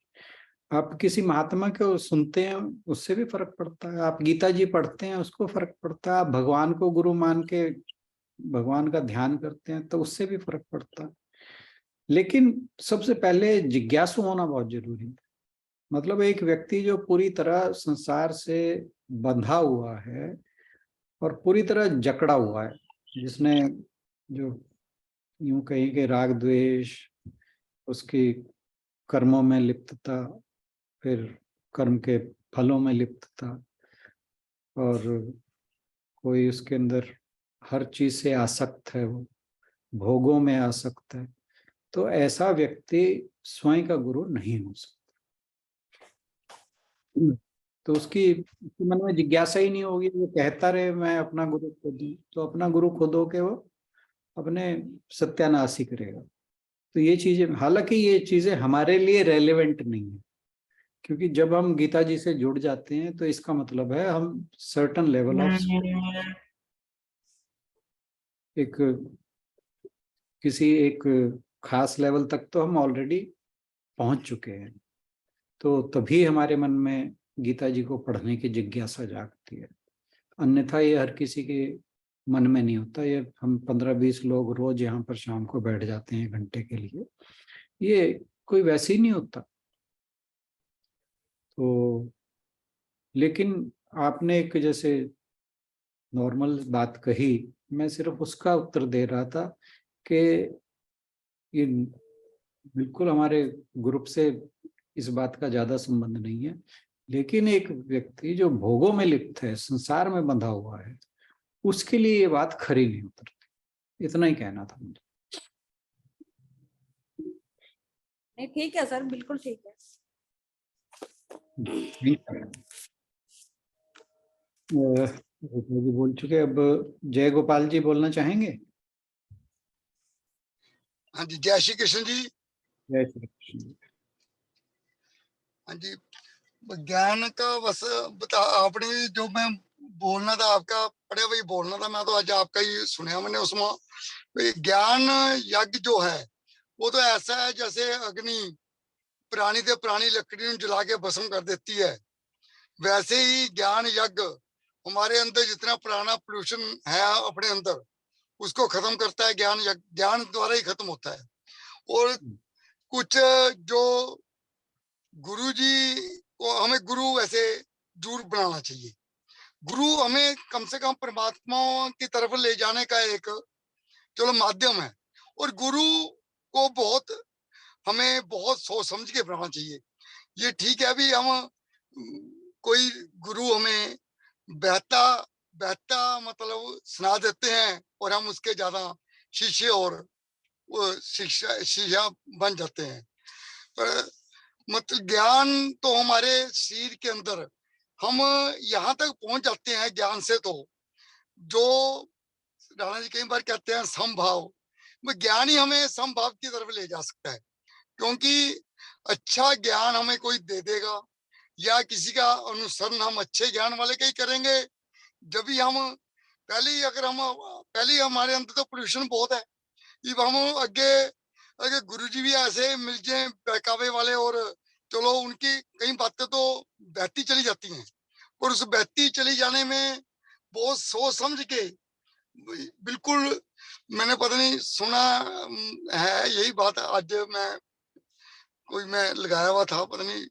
आप किसी महात्मा को सुनते हैं, उससे भी फर्क पड़ता है। आप गीता जी पढ़ते हैं, उसको फर्क पड़ता है। आप भगवान को गुरु मान के भगवान का ध्यान करते हैं, तो उससे भी फर्क पड़ता है। लेकिन सबसे पहले जिज्ञासु होना बहुत जरूरी है। मतलब एक व्यक्ति जो पूरी तरह संसार से बंधा हुआ है और पूरी तरह जकड़ा हुआ है, जिसने जो यूं कहीं के राग द्वेष, उसकी कर्मों में लिप्तता, फिर कर्म के फलों में लिप्तता, और कोई उसके अंदर हर चीज से आसक्त है, वो भोगों में आसक्त है, तो ऐसा व्यक्ति स्वयं का गुरु नहीं हो सकता। तो उसके मन में जिज्ञासा ही नहीं होगी। वो कहता रहे मैं अपना गुरु खुद हूं, तो अपना गुरु खुद हो के वो अपने सत्यानाश ही करेगा। तो ये चीजें, हालांकि ये चीजें हमारे लिए रेलेवेंट नहीं है, क्योंकि जब हम गीता जी से जुड़ जाते हैं तो इसका मतलब है हम सर्टन लेवल ऑफ एक किसी एक खास लेवल तक तो हम ऑलरेडी पहुंच चुके हैं। तो तभी हमारे मन में गीता जी को पढ़ने की जिज्ञासा जागती है। अन्यथा ये हर किसी के मन में नहीं होता। ये हम 15-20 लोग रोज यहाँ पर शाम को बैठ जाते हैं घंटे के लिए, ये कोई वैसे ही नहीं होता। तो लेकिन आपने एक जैसे नॉर्मल बात कही, मैं सिर्फ उसका उत्तर दे रहा था कि ये बिल्कुल हमारे ग्रुप से इस बात का ज्यादा संबंध नहीं है। लेकिन एक व्यक्ति जो भोगों में लिप्त है, संसार में बंधा हुआ है, उसके लिए ये बात खरी नहीं उतरती। इतना ही कहना था मुझे। नहीं ठीक है सर, बिल्कुल ठीक है। जी बोल चुके, अब जय गोपाल जी बोलना चाहेंगे। हाँ जी, जय श्री कृष्ण जी। जय श्री कृष्ण। हाँ जी, ज्ञान का बस बता आपने जो मैं बोलना था, आपका पढ़े वही बोलना था। मैं तो आज आपका ही सुना मैंने उसमें। ज्ञान यज्ञ जो है वो तो ऐसा है जैसे अग्नि प्राणी से प्राणी लकड़ी जला के भस्म कर देती है, वैसे ही ज्ञान यज्ञ हमारे अंदर जितना पुराना पोल्यूशन है अपने अंदर उसको खत्म करता है। ज्ञान यज्ञ ज्ञान द्वारा ही खत्म होता है। और कुछ जो गुरु जी को हमें गुरु ऐसे जरूर बनाना चाहिए। गुरु हमें कम से कम परमात्मा की तरफ ले जाने का एक चलो माध्यम है। और गुरु को हमें बहुत सोच समझ के बनाना चाहिए। ये ठीक है अभी हम कोई गुरु हमें बहता बहता मतलब सुना देते हैं और हम उसके ज्यादा शिष्य और वो शिष्या बन जाते हैं। पर मतलब ज्ञान तो हमारे शरीर के अंदर हम यहाँ तक पहुंच जाते हैं ज्ञान से। तो जो राणा जी कई बार कहते हैं समभाव, वो ज्ञान ही हमें समभाव की तरफ ले जा सकता है। क्योंकि अच्छा ज्ञान हमें कोई दे देगा या किसी का अनुसरण हम अच्छे ज्ञान वाले का ही करेंगे जब भी हम पहले ही हमारे अंदर तो पोल्यूशन बहुत है। जब हम अगर गुरुजी भी ऐसे मिल जाए बहकावे वाले और चलो उनकी कई बातें तो बहती चली जाती हैं, और उस बहती चली जाने में बहुत सोच समझ के बिल्कुल मैंने पता नहीं सुना है यही बात। आज मैं लगाया हुआ था, पता नहीं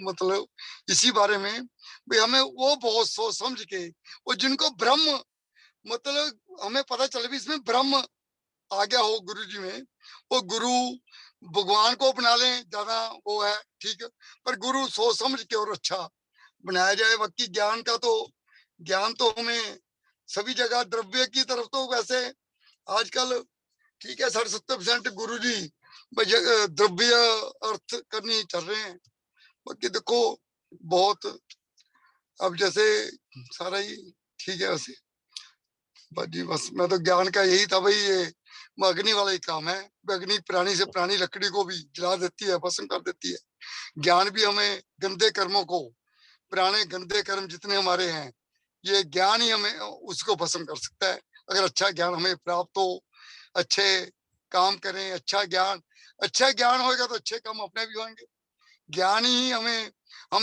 मतलब इसी बारे में भाई हमें वो बहुत सोच समझ के, वो जिनको ब्रह्म मतलब हमें पता चले भी इसमें ब्रह्म आ गया हो गुरु जी में, वो गुरु भगवान को अपना लें ज्यादा वो है ठीक है, पर गुरु सोच समझ के और अच्छा बनाया जाए। बाकी ज्ञान तो हमें सभी जगह द्रव्य की तरफ तो वैसे आजकल ठीक है 60-70% गुरु जी द्रव्य अर्थ करनी चल रहे हैं। बाकी देखो बहुत अब जैसे सारा ही ठीक है वैसे। बस मैं तो ज्ञान का यही था भाई, ये अग्नि वाला ही काम है। अग्नि पुरानी से पुरानी लकड़ी को भी जला देती है, भस्म कर देती है। ज्ञान भी हमें गंदे कर्मों को, पुराने गंदे कर्म जितने हमारे हैं, ये ज्ञान ही हमें उसको भस्म कर सकता है। अगर अच्छा ज्ञान हमें प्राप्त हो, अच्छे काम करें, अच्छा ज्ञान होगा तो अच्छे काम अपने भी होंगे। ज्ञान ही हमें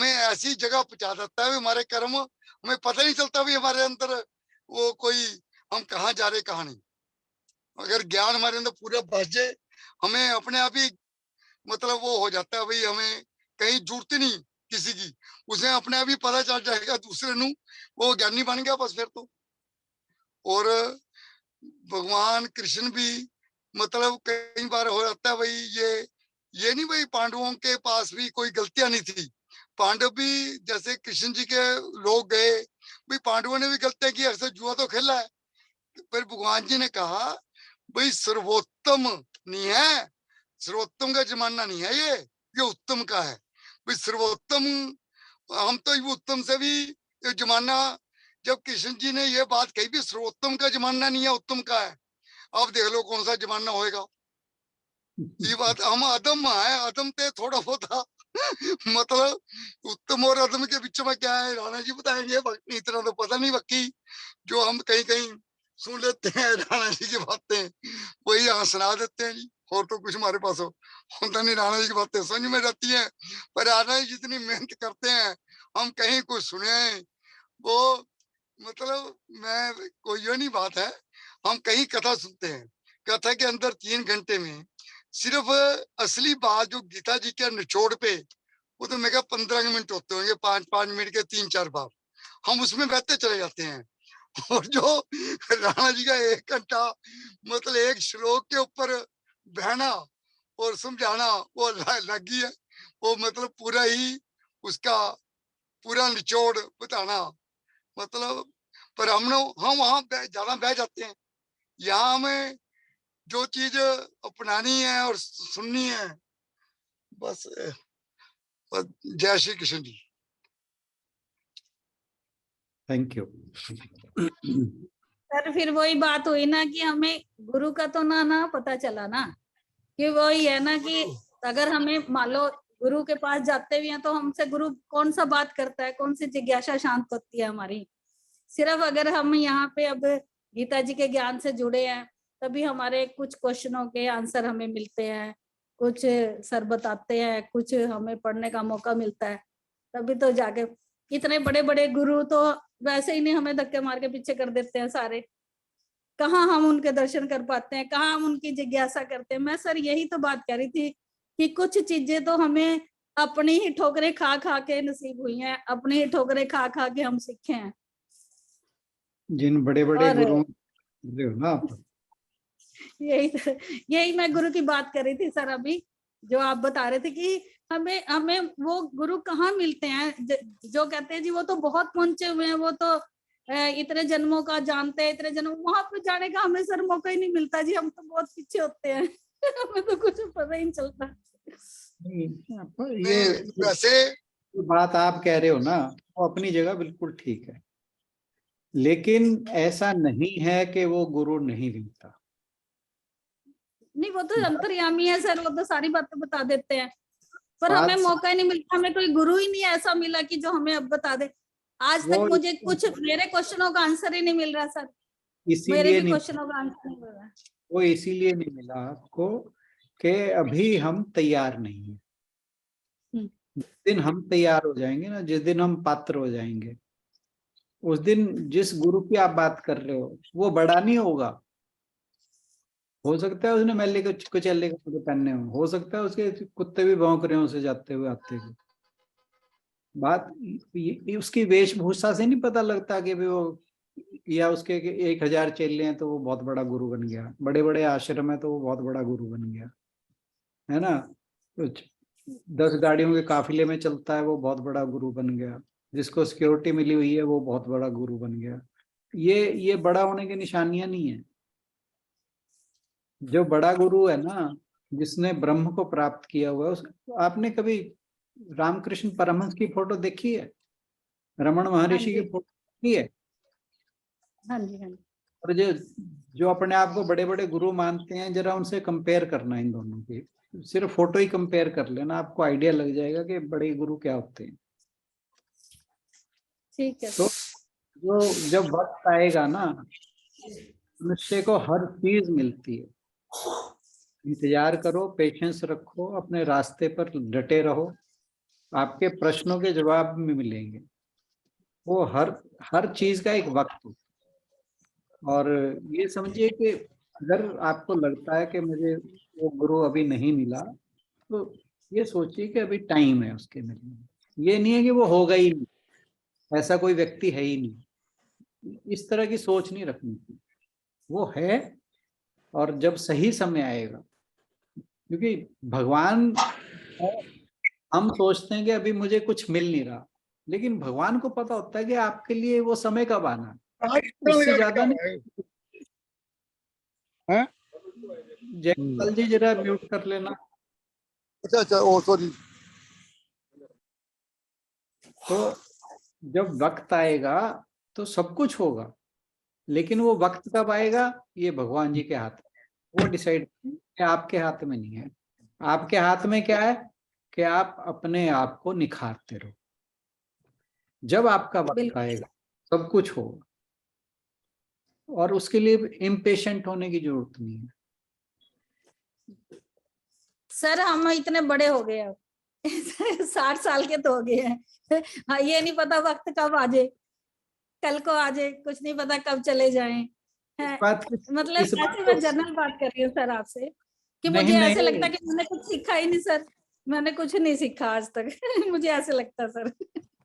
ऐसी जगह पहुंचा देता है, हमारे कर्म हमें पता नहीं चलता भी हमारे अंदर वो कोई हम कहाँ जा रहे कहाँ नहीं। अगर ज्ञान हमारे अंदर पूरा बस जाए, हमें अपने आप ही मतलब वो हो जाता है भाई, हमें कहीं जरूरत ही नहीं किसी की, उसे अपने आप ही पता चल जाएगा दूसरे नु, वो ज्ञानी बन गया बस फिर तो। और भगवान कृष्ण भी मतलब कई बार हो जाता है भाई, ये नहीं भाई पांडवों के पास भी कोई गलतियां नहीं थी। पांडव भी जैसे कृष्ण जी के लोग गए भाई, पांडवों ने भी गलतियां की, अक्सर जुआ तो खेला है। फिर भगवान जी ने कहा भाई सर्वोत्तम नहीं है, सर्वोत्तम का जमाना नहीं है, ये उत्तम का है भाई। सर्वोत्तम हम तो ये उत्तम से भी जमाना, जब कृष्ण जी ने ये बात कही भी सर्वोत्तम का जमाना नहीं है, उत्तम का है, अब देख लो कौन सा जमाना होएगा। ये बात हम अदम है, अदम पे थोड़ा बहुत था मतलब उत्तम और अदम के बीच में क्या है राणा जी बताएंगे, इतना तो पता नहीं। बाकी जो हम कहीं कहीं सुन लेते हैं राणा जी की बातें, वही यहाँ सुना देते हैं जी, और तो कुछ हमारे पास होता नहीं। राणा जी की बातें समझ में जाती हैं, पर राणा जी जितनी मेहनत करते हैं, हम कहीं कुछ सुने वो मतलब मैं कोई ये नहीं बात है। हम कहीं कथा सुनते हैं, कथा के अंदर 3 घंटे में सिर्फ असली बात जो गीता जी के निचोड़ पे, वो तो मेरे 15 मिनट होते होंगे, 5-5 मिनट के 3-4 बार हम उसमें बहते चले जाते हैं। और जो राणा जी का 1 घंटा मतलब एक श्लोक के ऊपर बहना और समझाना, वो लगी है वो मतलब पूरा ही उसका पूरा निचोड़ बताना मतलब। पर हम वहां ज्यादा बह जाते हैं। यहाँ हमें जो चीज अपनानी है और सुननी है बस। जय Shri Krishna ji. Thank you. Sir फिर वही बात हुई ना कि हमें गुरु का तो ना पता चला ना, कि वही है ना कि अगर हमें मान लो गुरु के पास जाते भी हैं तो हमसे गुरु कौन सा बात करता है, कौन सी जिज्ञासा शांत होती है हमारी। सिर्फ अगर हम यहाँ पे अब गीता जी के ज्ञान से जुड़े हैं तभी हमारे कुछ क्वेश्चनों के आंसर हमें मिलते हैं, कुछ सर बताते हैं, कुछ हमें पढ़ने का मौका मिलता है, तभी तो जाके। इतने बड़े बड़े गुरु तो वैसे ही नहीं, हमें धक्के मार के पीछे कर देते हैं सारे। कहाँ हम उनके दर्शन कर पाते हैं, कहाँ हम उनकी जिज्ञासा करते हैं। मैं सर यही तो बात कह रही थी कि कुछ चीजें तो हमें अपनी ही ठोकरें खा खा के नसीब हुई हैं, अपनी ही ठोकरें खा खा के हम सीखे हैं। जिन बड़े बड़े और गुरुओं ना आप। यही मैं गुरु की बात कर रही थी सर अभी, जो आप बता रहे थे कि हमें वो गुरु कहाँ मिलते हैं जो कहते हैं जी वो तो बहुत पहुंचे हुए हैं, वो तो इतने जन्मों का जानते हैं, इतने जन्म, वहां पर जाने का हमें सर मौका ही नहीं मिलता जी। हम तो बहुत पीछे होते हैं हमें तो कुछ पता ही नहीं चलता। ये वैसे बात आप कह रहे हो ना, वो अपनी जगह बिल्कुल ठीक है, लेकिन ऐसा नहीं है कि वो गुरु नहीं मिलता। नहीं, वो तो अंतर्यामी है सर, वो तो सारी बातें बता देते हैं, पर हमें मौका ही नहीं मिलता। हमें कोई गुरु ही नहीं ऐसा मिला कि जो हमें अब बता दे। आज तक मुझे कुछ मेरे क्वेश्चनों का आंसर ही नहीं मिल रहा सर, मेरे भी क्वेश्चनों का आंसर नहीं मिल रहा। वो इसीलिए नहीं मिला आपको कि अभी हम तैयार नहीं है। जिस दिन हम तैयार हो जाएंगे ना, जिस दिन हम पात्र हो जाएंगे, उस दिन जिस गुरु की आप बात कर रहे हो वो बड़ा नहीं होगा, हो सकता है उसने मैले कुचैले कपड़े पहने हो सकता है उसके कुत्ते भी भौंक रहे हो उसे जाते हुए आते हुए। बात उसकी वेशभूषा से नहीं पता लगता कि भी वो, या उसके 1000 चेले हैं तो वो बहुत बड़ा गुरु बन गया, बड़े बड़े आश्रम है तो वो बहुत बड़ा गुरु बन गया, है ना। तो 10 गाड़ियों के काफिले में चलता है वो बहुत बड़ा गुरु बन गया, जिसको सिक्योरिटी मिली हुई है वो बहुत बड़ा गुरु बन गया। ये बड़ा होने की निशानियां नहीं है। जो बड़ा गुरु है ना, जिसने ब्रह्म को प्राप्त किया हुआ है, आपने कभी रामकृष्ण परमहंस की फोटो देखी है? रमण महर्षि की फोटो देखी है? हाँ जी, हाँ जी। और जो अपने आप को बड़े बड़े गुरु मानते हैं, जरा उनसे कंपेयर करना इन दोनों की, सिर्फ फोटो ही कंपेयर कर लेना, आपको आइडिया लग जाएगा कि बड़े गुरु क्या होते हैं। ठीक है। तो जो जब वक्त आएगा ना, मनुष्य को हर चीज मिलती है। इंतजार करो, पेशेंस रखो, अपने रास्ते पर डटे रहो, आपके प्रश्नों के जवाब में मिलेंगे। वो हर चीज का एक वक्त है। और ये समझिए कि अगर आपको लगता है कि मुझे वो गुरु अभी नहीं मिला, तो ये सोचिए कि अभी टाइम है उसके मिलने। ये नहीं है कि वो होगा ही नहीं, ऐसा कोई व्यक्ति है ही नहीं, इस तरह की सोच नहीं रखनी थी। वो है, और जब सही समय आएगा, क्योंकि भगवान, हम सोचते हैं कि अभी मुझे कुछ मिल नहीं रहा, लेकिन भगवान को पता होता है कि आपके लिए वो समय कब आना है, उससे ज्यादा नहीं। हैं? जयपाल जी जरा म्यूट कर लेना। अच्छा अच्छा, ओ सॉरी। तो जब वक्त आएगा तो सब कुछ होगा, लेकिन वो वक्त कब आएगा ये भगवान जी के हाथ में है। वो डिसाइड, आपके हाथ में नहीं है। आपके हाथ में क्या है कि आप अपने आप को निखारते रहो। जब आपका वक्त आएगा सब कुछ होगा, और उसके लिए इम्पेशेंट होने की जरूरत नहीं है। सर हम इतने बड़े हो गए अब 60 साल के तो हो गए हैं। हाँ, ये नहीं पता वक्त कब आ जाए, कल को आ जाए, कुछ नहीं पता कब चले जाएं। मतलब इस बात ऐसे को मैं जनरल बात कर रही हूँ सर आपसे, कि नहीं मुझे ऐसे नहीं, लगता है कि मैंने कुछ सीखा ही नहीं सर, मैंने कुछ नहीं सीखा आज तक मुझे ऐसे लगता सर।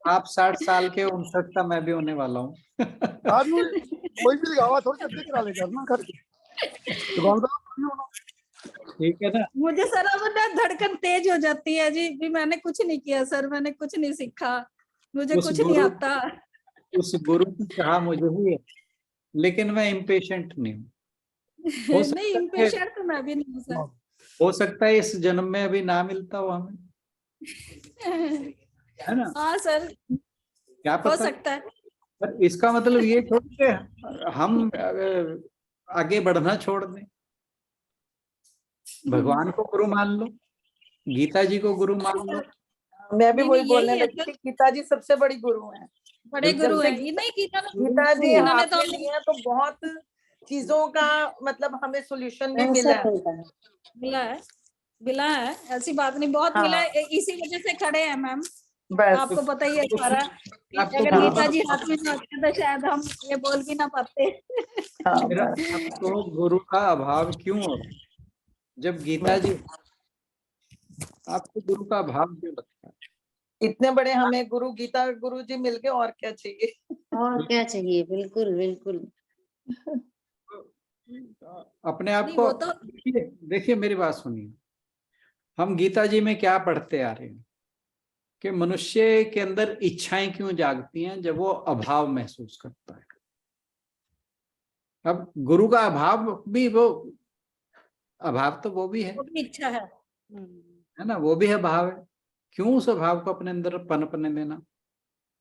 आप 60 साल के, 59 का मैं भी होने वाला हूँ आज कोई भी लिखावा थोड़ी जल्दी करा ले करना करके दुकानदार नहीं होना। ठीक है ना। मुझे सर अब ना धड़कन तेज हो जाती है जी, भी मैंने कुछ नहीं किया सर, मैंने कुछ नहीं सीखा, मुझे कुछ नहीं आता। उस गुरु की चाह मुझे ही है, लेकिन मैं इम्पेशेंट नहीं हूँ। हो नहीं, सकता है, इम्पेशेंट तो मैं भी नहीं हूँ सर। हो सकता है इस जन्म में अभी ना मिलता हो हमें, है ना, हाँ सर, क्या हो पता। सकता है। पर इसका मतलब ये थोड़ी कि हम आगे बढ़ना छोड़ दें। भगवान को गुरु मान लो, गीता जी को गुरु मान लो। मैं भी नहीं, वही नहीं, बोलने यही है लगी सर, थी, गीता जी सबसे बड़ी गुरु हैं। बड़े जब गुरु से हैं। ये नहीं गीता जी इन्होंने हाथ तो में ली है तो बहुत चीजों का मतलब हमें सॉल्यूशन भी मिला है। मिला है, ऐसी बात नहीं, बहुत मिला हाँ, है, इसी वजह से खड़े हैं मैम। बस आपको पता ही है सारा, आपको अगर गुरु गीता का, जी हाथ में ना होते तो शायद हम ये बोल भी ना पाते। हाँ, मेरा बस। आपको गुरु का अभाव क्यों हो रहा है? जब गीता जी, आपको गुरु का अभाव क्यों लगता है? इतने बड़े हमें गुरु, गीता गुरु जी मिल गए, और क्या चाहिए। और क्या चाहिए, बिल्कुल बिल्कुल। अपने आप नहीं को वो तो देखिए, देखिए मेरी बात सुनिए। हम गीता जी में क्या पढ़ते आ रहे हैं कि मनुष्य के अंदर इच्छाएं क्यों जागती हैं जब वो अभाव महसूस करता है। अब गुरु का अभाव भी, वो अभाव तो वो भी भी इच्छा है। है ना, वो भी अभाव है। क्यों उस अभाव को अपने अंदर पनपने देना?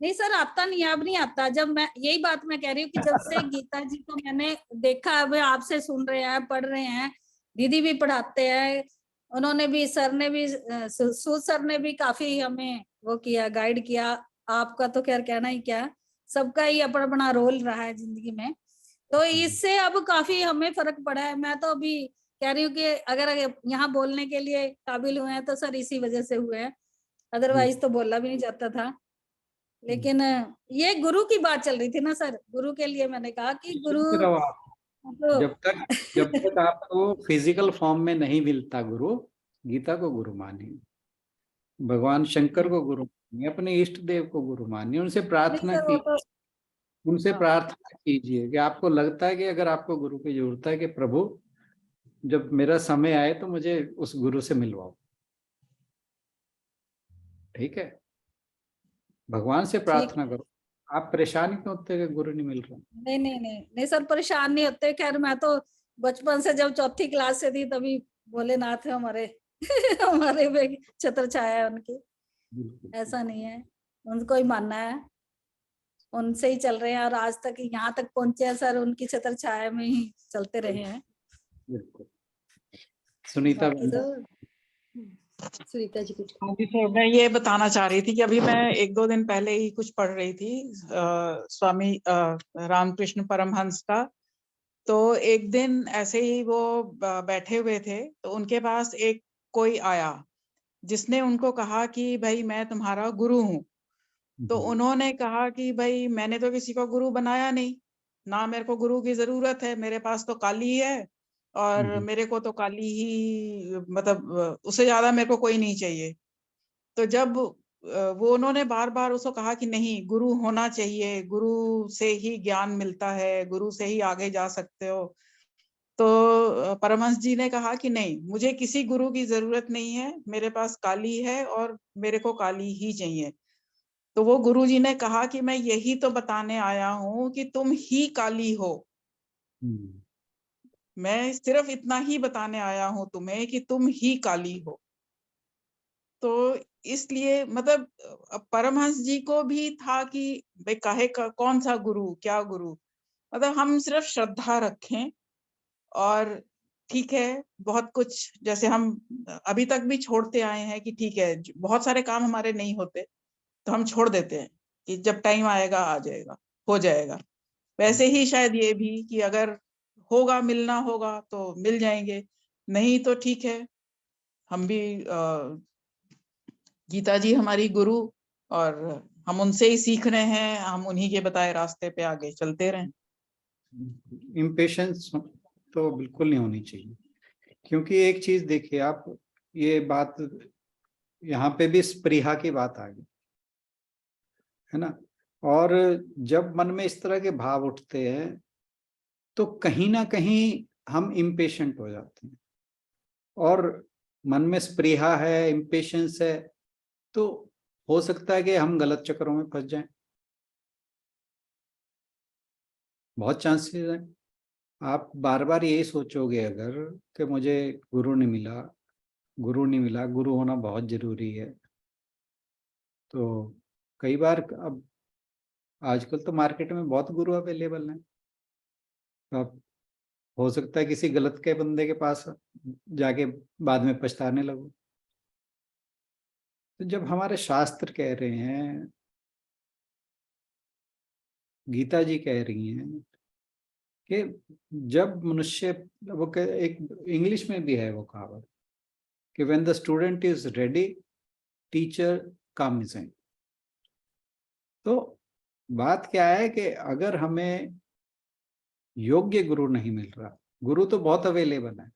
नहीं सर, आता नहीं, अब नहीं आता। जब मैं यही बात मैं कह रही हूँ कि जब से गीता जी को मैंने देखा, अब आपसे सुन रहे हैं, पढ़ रहे हैं, दीदी भी पढ़ाते हैं, उन्होंने भी, सर ने भी, सूद सर ने भी काफी हमें वो किया, गाइड किया। आपका तो खैर कहना ही क्या, सबका ही अपना अपना रोल रहा है जिंदगी में। तो इससे अब काफी हमें फर्क पड़ा है। मैं तो अभी कह रही हूँ कि अगर यहाँ बोलने के लिए काबिल हुए हैं तो सर इसी वजह से हुए हैं, अदरवाइज तो बोला भी नहीं जाता था। लेकिन ये गुरु की बात चल रही थी ना सर, गुरु के लिए मैंने कहा कि गुरु सोच रहे हो आप, तो जब तक आपको फिजिकल फॉर्म में नहीं मिलता गुरु, गीता को गुरु मानिए, भगवान शंकर को गुरु मानिए, अपने इष्ट देव को गुरु मानिए, उनसे नहीं प्रार्थना सर, वो की, तो उनसे हाँ, प्रार्थना कीजिए कि आपको लगता है कि अगर आपको गुरु की जरूरत है कि प्रभु जब मेरा समय आए तो मुझे उस गुरु से मिलवाओ, ठीक है, भगवान से ठीक प्रार्थना है। करो। आप परेशान क्यों होते हैं कि गुरु नहीं मिल रहा? नहीं नहीं नहीं नहीं सर, परेशान नहीं होते। खैर मैं तो बचपन से जब चौथी क्लास से थी तभी भोलेनाथ है हमारे हमारे में छत्र छाया है उनकी, बिल्कुल। ऐसा नहीं है, उनको ही मानना है, उनसे ही चल रहे हैं और आज तक यहाँ तक पहुंचे हैं सर, उनकी छत्र छाया में ही चलते रहे हैं। बिल्कुल। सुनीता बाकी तो सुनीता जी कुछ हाँ जी सर, मैं ये बताना चाह रही थी कि अभी मैं 1-2 दिन पहले ही कुछ पढ़ रही थी स्वामी रामकृष्ण परमहंस का। तो एक दिन ऐसे ही वो बैठे हुए थे, तो उनके पास एक कोई आया जिसने उनको कहा कि भाई मैं तुम्हारा गुरु हूँ। तो उन्होंने कहा कि भाई मैंने तो किसी को गुरु बनाया नहीं, ना मेरे को गुरु की जरूरत है, मेरे पास तो काली है और मेरे को तो काली ही, मतलब उससे ज्यादा मेरे को कोई नहीं चाहिए। तो जब वो उन्होंने बार बार उसको कहा कि नहीं, गुरु होना चाहिए, गुरु से ही ज्ञान मिलता है, गुरु से ही आगे जा सकते हो। तो परमहंस जी ने कहा कि नहीं, मुझे किसी गुरु की जरूरत नहीं है, मेरे पास काली है और मेरे को काली ही चाहिए। तो वो गुरु जी ने कहा कि मैं यही तो बताने आया हूँ कि तुम ही काली हो, मैं सिर्फ इतना ही बताने आया हूँ तुम्हें कि तुम ही काली हो। तो इसलिए मतलब परमहंस जी को भी था कि भाई काहे का कौन सा गुरु, क्या गुरु, मतलब हम सिर्फ श्रद्धा रखें और ठीक है। बहुत कुछ जैसे हम अभी तक भी छोड़ते आए हैं कि ठीक है, बहुत सारे काम हमारे नहीं होते तो हम छोड़ देते हैं कि जब टाइम आएगा आ जाएगा, हो जाएगा। वैसे ही शायद ये भी कि अगर होगा, मिलना होगा तो मिल जाएंगे, नहीं तो ठीक है। हम भी गीता जी हमारी गुरु और हम उनसे ही सीख रहे हैं, हम उन्हीं के बताए रास्ते पे आगे चलते रहें। इम्पेशंस तो बिल्कुल नहीं होनी चाहिए, क्योंकि एक चीज देखिए आप, ये बात यहाँ पे भी स्पृहा की बात आ गई है ना। और जब मन में इस तरह के भाव उठते हैं तो कहीं ना कहीं हम इम्पेशेंट हो जाते हैं, और मन में स्पृहा है, इम्पेशंस है, तो हो सकता है कि हम गलत चक्करों में फंस जाएं, बहुत चांसेस हैं। आप बार बार यही सोचोगे अगर कि मुझे गुरु नहीं मिला, गुरु नहीं मिला, गुरु होना बहुत जरूरी है, तो कई बार अब आजकल तो मार्केट में बहुत गुरु अवेलेबल हैं, तो आप हो सकता है किसी गलत के बंदे के पास जाके बाद में पछताने लगो। तो जब हमारे शास्त्र कह रहे हैं, गीता जी कह रही हैं कि जब मनुष्य, वो एक इंग्लिश में भी है वो कहावत कि when the student is ready teacher comes in. तो बात क्या है कि अगर हमें योग्य गुरु नहीं मिल रहा, गुरु तो बहुत अवेलेबल है,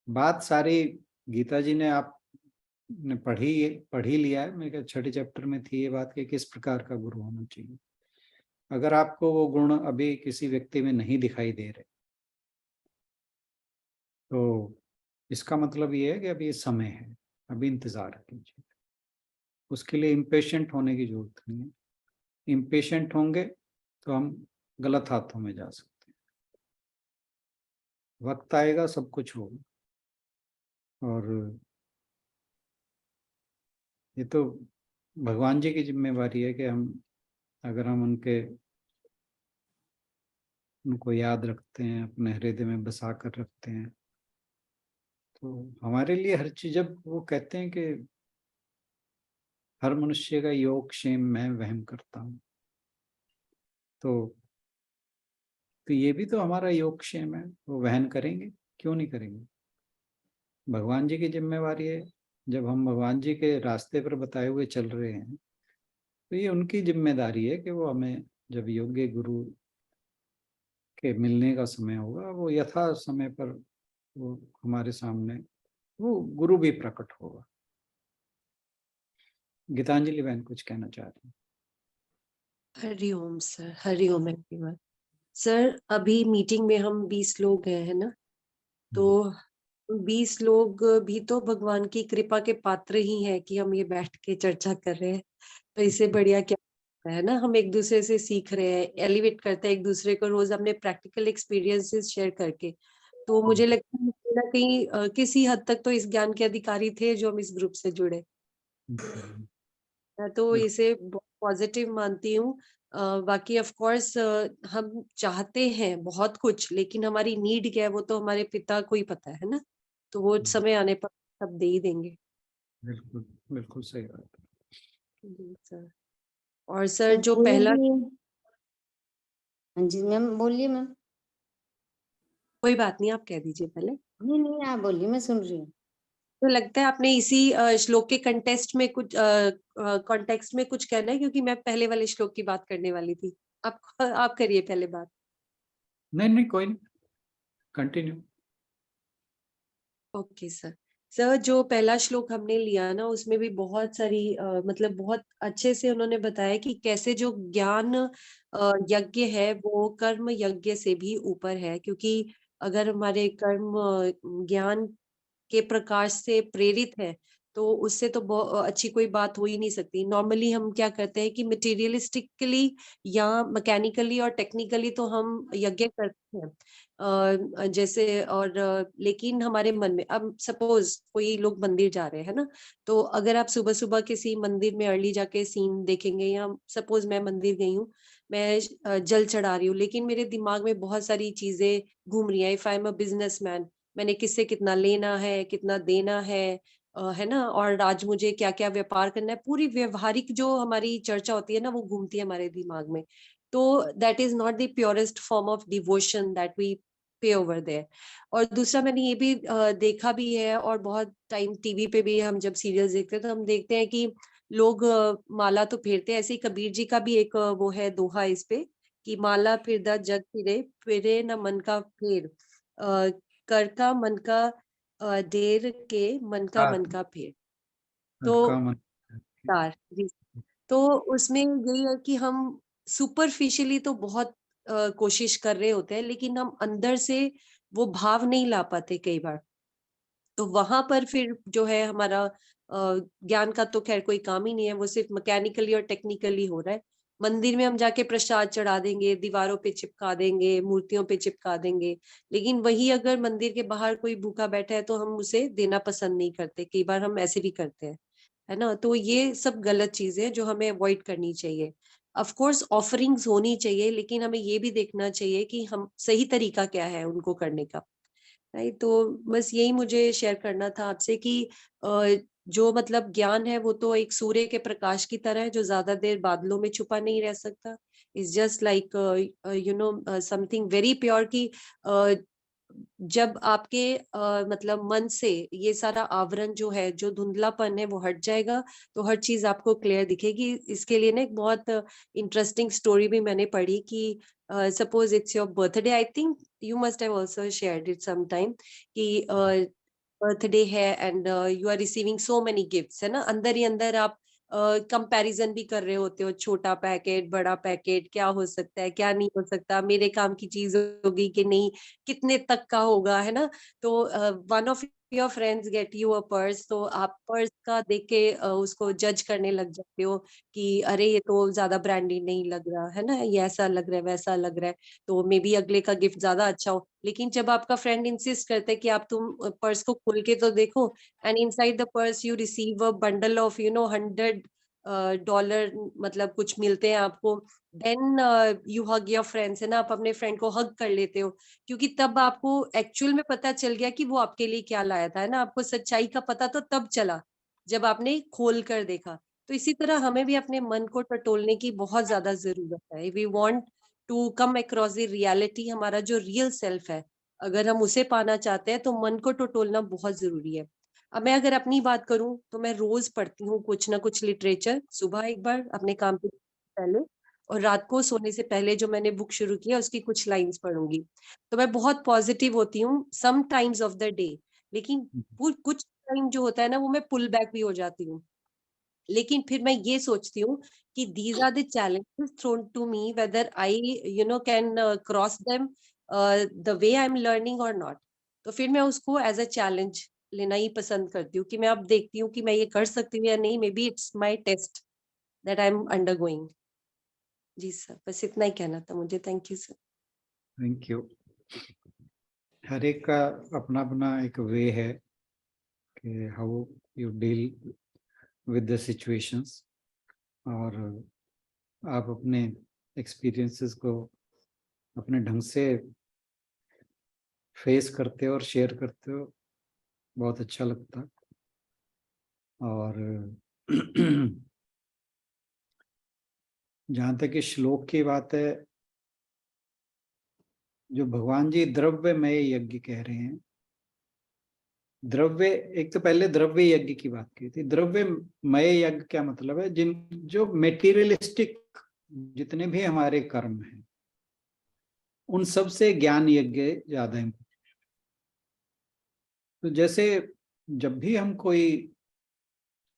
बात सारी गीता जी ने आपने पढ़ी लिया है, मेरे ख्याल छठे चैप्टर में थी ये बात कि किस प्रकार का गुरु होना चाहिए। अगर आपको वो गुण अभी किसी व्यक्ति में नहीं दिखाई दे रहे तो इसका मतलब ये है कि अभी समय है, अभी इंतजार कीजिए, उसके लिए इम्पेशेंट होने की जरूरत नहीं है। इम्पेशेंट होंगे तो हम गलत हाथों में जा सकते हैं, वक्त आएगा सब कुछ होगा। और ये तो भगवान जी की जिम्मेवारी है कि हम, अगर हम उनको याद रखते हैं, अपने हृदय में बसा कर रखते हैं, तो हमारे लिए हर चीज, जब वो कहते हैं कि हर मनुष्य का योग क्षेम मैं वहम करता हूँ, तो ये भी तो हमारा योग क्षेम है, वो वहन करेंगे, क्यों नहीं करेंगे। भगवान जी की जिम्मेवारी है, जब हम भगवान जी के रास्ते पर बताए हुए चल रहे हैं तो ये उनकी जिम्मेदारी है कि वो हमें जब योग्य गुरु के मिलने का समय होगा, वो यथा समय पर वो हमारे सामने वो गुरु भी प्रकट होगा। गीतांजलि बहन कुछ कहना चाह रही हैं। Hariom sir, Hariom everyone. Sir अभी मीटिंग में हम 20 लोग हैं, है ना? तो 20 लोग भी तो भगवान की कृपा के पात्र ही हैं कि हम ये बैठ के चर्चा कर रहे हैं। तो इससे बढ़िया क्या है ना? हम एक दूसरे से सीख रहे हैं, एलिवेट करते हैं एक दूसरे को रोज अपने प्रैक्टिकल एक्सपीरियंसेस शेयर करके। तो मुझे लगता है कहीं ना कहीं किसी हद तक तो इस ज्ञान के अधिकारी थे जो हम इस ग्रुप से जुड़े। मैं तो इसे बहुत पॉजिटिव मानती हूँ। बाकी ऑफ कोर्स हम चाहते हैं बहुत कुछ, लेकिन हमारी नीड क्या है वो तो हमारे पिता को ही पता है ना? तो वो समय आने पर सब दे ही देंगे। बिल्कुल बिल्कुल सही बात है। जी सर। और सर जो मैंने पहला, भी- हाँ जी मैम, बोलिए मैम। कोई बात नहीं, आप कह दीजिए पहले। नहीं नहीं, आप बोलिए, मैं सुन रही हूँ। तो लगता है आपने इसी श्लोक के कंटेस्ट में कुछ कॉन्टेक्स्ट में कुछ कहना है, क्योंकि मैं पहले वाले श्लोक की बात करने वाली थी। आप करिए पहले बात। नहीं नहीं, कोई नहीं, कंटिन्यू। Okay sir. सर जो पहला श्लोक हमने लिया ना, उसमें भी बहुत सारी मतलब बहुत अच्छे से उन्होंने बताया कि कैसे जो ज्ञान यज्ञ है वो कर्म यज्ञ से भी ऊपर है, क्योंकि अगर हमारे कर्म ज्ञान के प्रकाश से प्रेरित है तो उससे तो अच्छी कोई बात हो ही नहीं सकती। नॉर्मली हम क्या करते हैं कि मटेरियलिस्टिकली या मैकेनिकली और टेक्निकली तो हम यज्ञ करते हैं, जैसे और लेकिन हमारे मन में, अब सपोज कोई लोग मंदिर जा रहे हैं ना, तो अगर आप सुबह सुबह किसी मंदिर में अर्ली जाके सीन देखेंगे, या सपोज मैं मंदिर गई हूँ, मैं जल चढ़ा रही हूँ, लेकिन मेरे दिमाग में बहुत सारी चीजें घूम रही हैं। If I am a businessman, मैंने किससे कितना लेना है, कितना देना है ना, और आज मुझे क्या क्या व्यापार करना है, पूरी व्यवहारिक जो हमारी चर्चा होती है ना, वो घूमती है हमारे दिमाग में। तो that is not the purest form of devotion that we pay over there. और दूसरा मैंने ये भी देखा भी है, और बहुत टाइम टीवी पे भी हम जब सीरियल्स देखते हैं तो हम देखते हैं कि लोग माला तो फेरते हैं। ऐसे ही कबीर जी का भी एक वो है दोहा इस पे, कि माला फिरदा जग फिरे, फिरे न मन का फेर, कर का मन का ढेर के, मन का फेर। तो का मन। तार जी। तो उसमें यही है कि हम सुपरफिशियली तो बहुत कोशिश कर रहे होते हैं, लेकिन हम अंदर से वो भाव नहीं ला पाते कई बार। तो वहां पर फिर जो है हमारा ज्ञान का तो खैर कोई काम ही नहीं है, वो सिर्फ मैकेनिकली और टेक्निकली हो रहा है। मंदिर में हम जाके प्रसाद चढ़ा देंगे, दीवारों पे चिपका देंगे, मूर्तियों पे चिपका देंगे, लेकिन वही अगर मंदिर के बाहर कोई भूखा बैठा है तो हम उसे देना पसंद नहीं करते। कई बार हम ऐसे भी करते हैं, है ना? तो ये सब गलत चीजें जो हमें अवॉइड करनी चाहिए। ऑफ कोर्स ऑफरिंग्स होनी चाहिए, लेकिन हमें ये भी देखना चाहिए कि हम सही तरीका क्या है उनको करने का। राइट। तो बस यही मुझे शेयर करना था आपसे कि जो मतलब ज्ञान है वो तो एक सूर्य के प्रकाश की तरह है, जो ज्यादा देर बादलों में छुपा नहीं रह सकता। It's just like something very pure, की जब आपके मतलब मन से ये सारा आवरण जो है, जो धुंधलापन है, वो हट जाएगा तो हर चीज आपको क्लियर दिखेगी। इसके लिए ना एक बहुत इंटरेस्टिंग स्टोरी भी मैंने पढ़ी कि suppose it's your birthday, I think you must have also shared it some time, कि बर्थडे है and you are receiving so many gifts, है ना? अंदर ही अंदर आप कंपैरिजन भी कर रहे होते हो, छोटा पैकेट, बड़ा पैकेट, क्या हो सकता है, क्या नहीं हो सकता, मेरे काम की चीज होगी कि नहीं, कितने तक का होगा, है ना? तो one of your friends get you a purse, तो आप पर्स का देख के उसको जज करने लग जाते हो कि अरे ये तो ज्यादा ब्रांडेड नहीं लग रहा, है ना, ये ऐसा लग रहा है, वैसा लग रहा है, तो मे बी अगले का गिफ्ट ज्यादा अच्छा हो। लेकिन जब आपका फ्रेंड इंसिस्ट करता है कि आप तुम पर्स को खोल के तो देखो, and inside the purse you receive a bundle of $100 मतलब कुछ मिलते हैं आपको, then you hug your friends, है ना? आप अपने फ्रेंड को हग कर लेते हो, क्योंकि तब आपको एक्चुअल में पता चल गया कि वो आपके लिए क्या लाया था, है ना? आपको सच्चाई का पता तो तब चला जब आपने खोल कर देखा। तो इसी तरह हमें भी अपने मन को टटोलने की बहुत ज्यादा जरूरत है। We want to come across the reality, हमारा जो रियल सेल्फ है, अगर हम उसे पाना चाहते हैं तो मन को टटोलना बहुत जरूरी है। अब मैं अगर अपनी बात करूं तो मैं रोज पढ़ती हूँ कुछ ना कुछ लिटरेचर, सुबह एक बार अपने काम पे पहले, और रात को सोने से पहले जो मैंने बुक शुरू किया उसकी कुछ लाइंस पढ़ूंगी। तो मैं बहुत पॉजिटिव होती हूँ some times of the day, लेकिन कुछ टाइम जो होता है ना वो मैं पुल बैक भी हो जाती हूँ। लेकिन फिर मैं ये सोचती हूँ कि these are the challenges thrown to me whether I can cross them the way I'm learning or not। तो फिर मैं उसको एज अ चैलेंज लेना ही पसंद करती हूँ कि मैं अब देखती हूँ कि मैं ये कर सकती हूँ या नहीं, maybe it's my test that I am undergoing. जी सर, बस इतना ही कहना था मुझे। Thank you sir. Thank you. हर एक का अपना अपना एक वे है कि how you deal with the situations, और आप अपने एक्सपीरियंसेस को अपने ढंग से फेस करते हो और शेयर करते हो, बहुत अच्छा लगता है। और जहाँ तक इस श्लोक की बात है, जो भगवान जी द्रव्यमय यज्ञ कह रहे हैं, द्रव्य, एक तो पहले द्रव्य यज्ञ की बात की थी। द्रव्यमय यज्ञ क्या मतलब है? जो मेटीरियलिस्टिक जितने भी हमारे कर्म हैं उन सब से ज्ञान यज्ञ ज्यादा है। तो जैसे जब भी हम कोई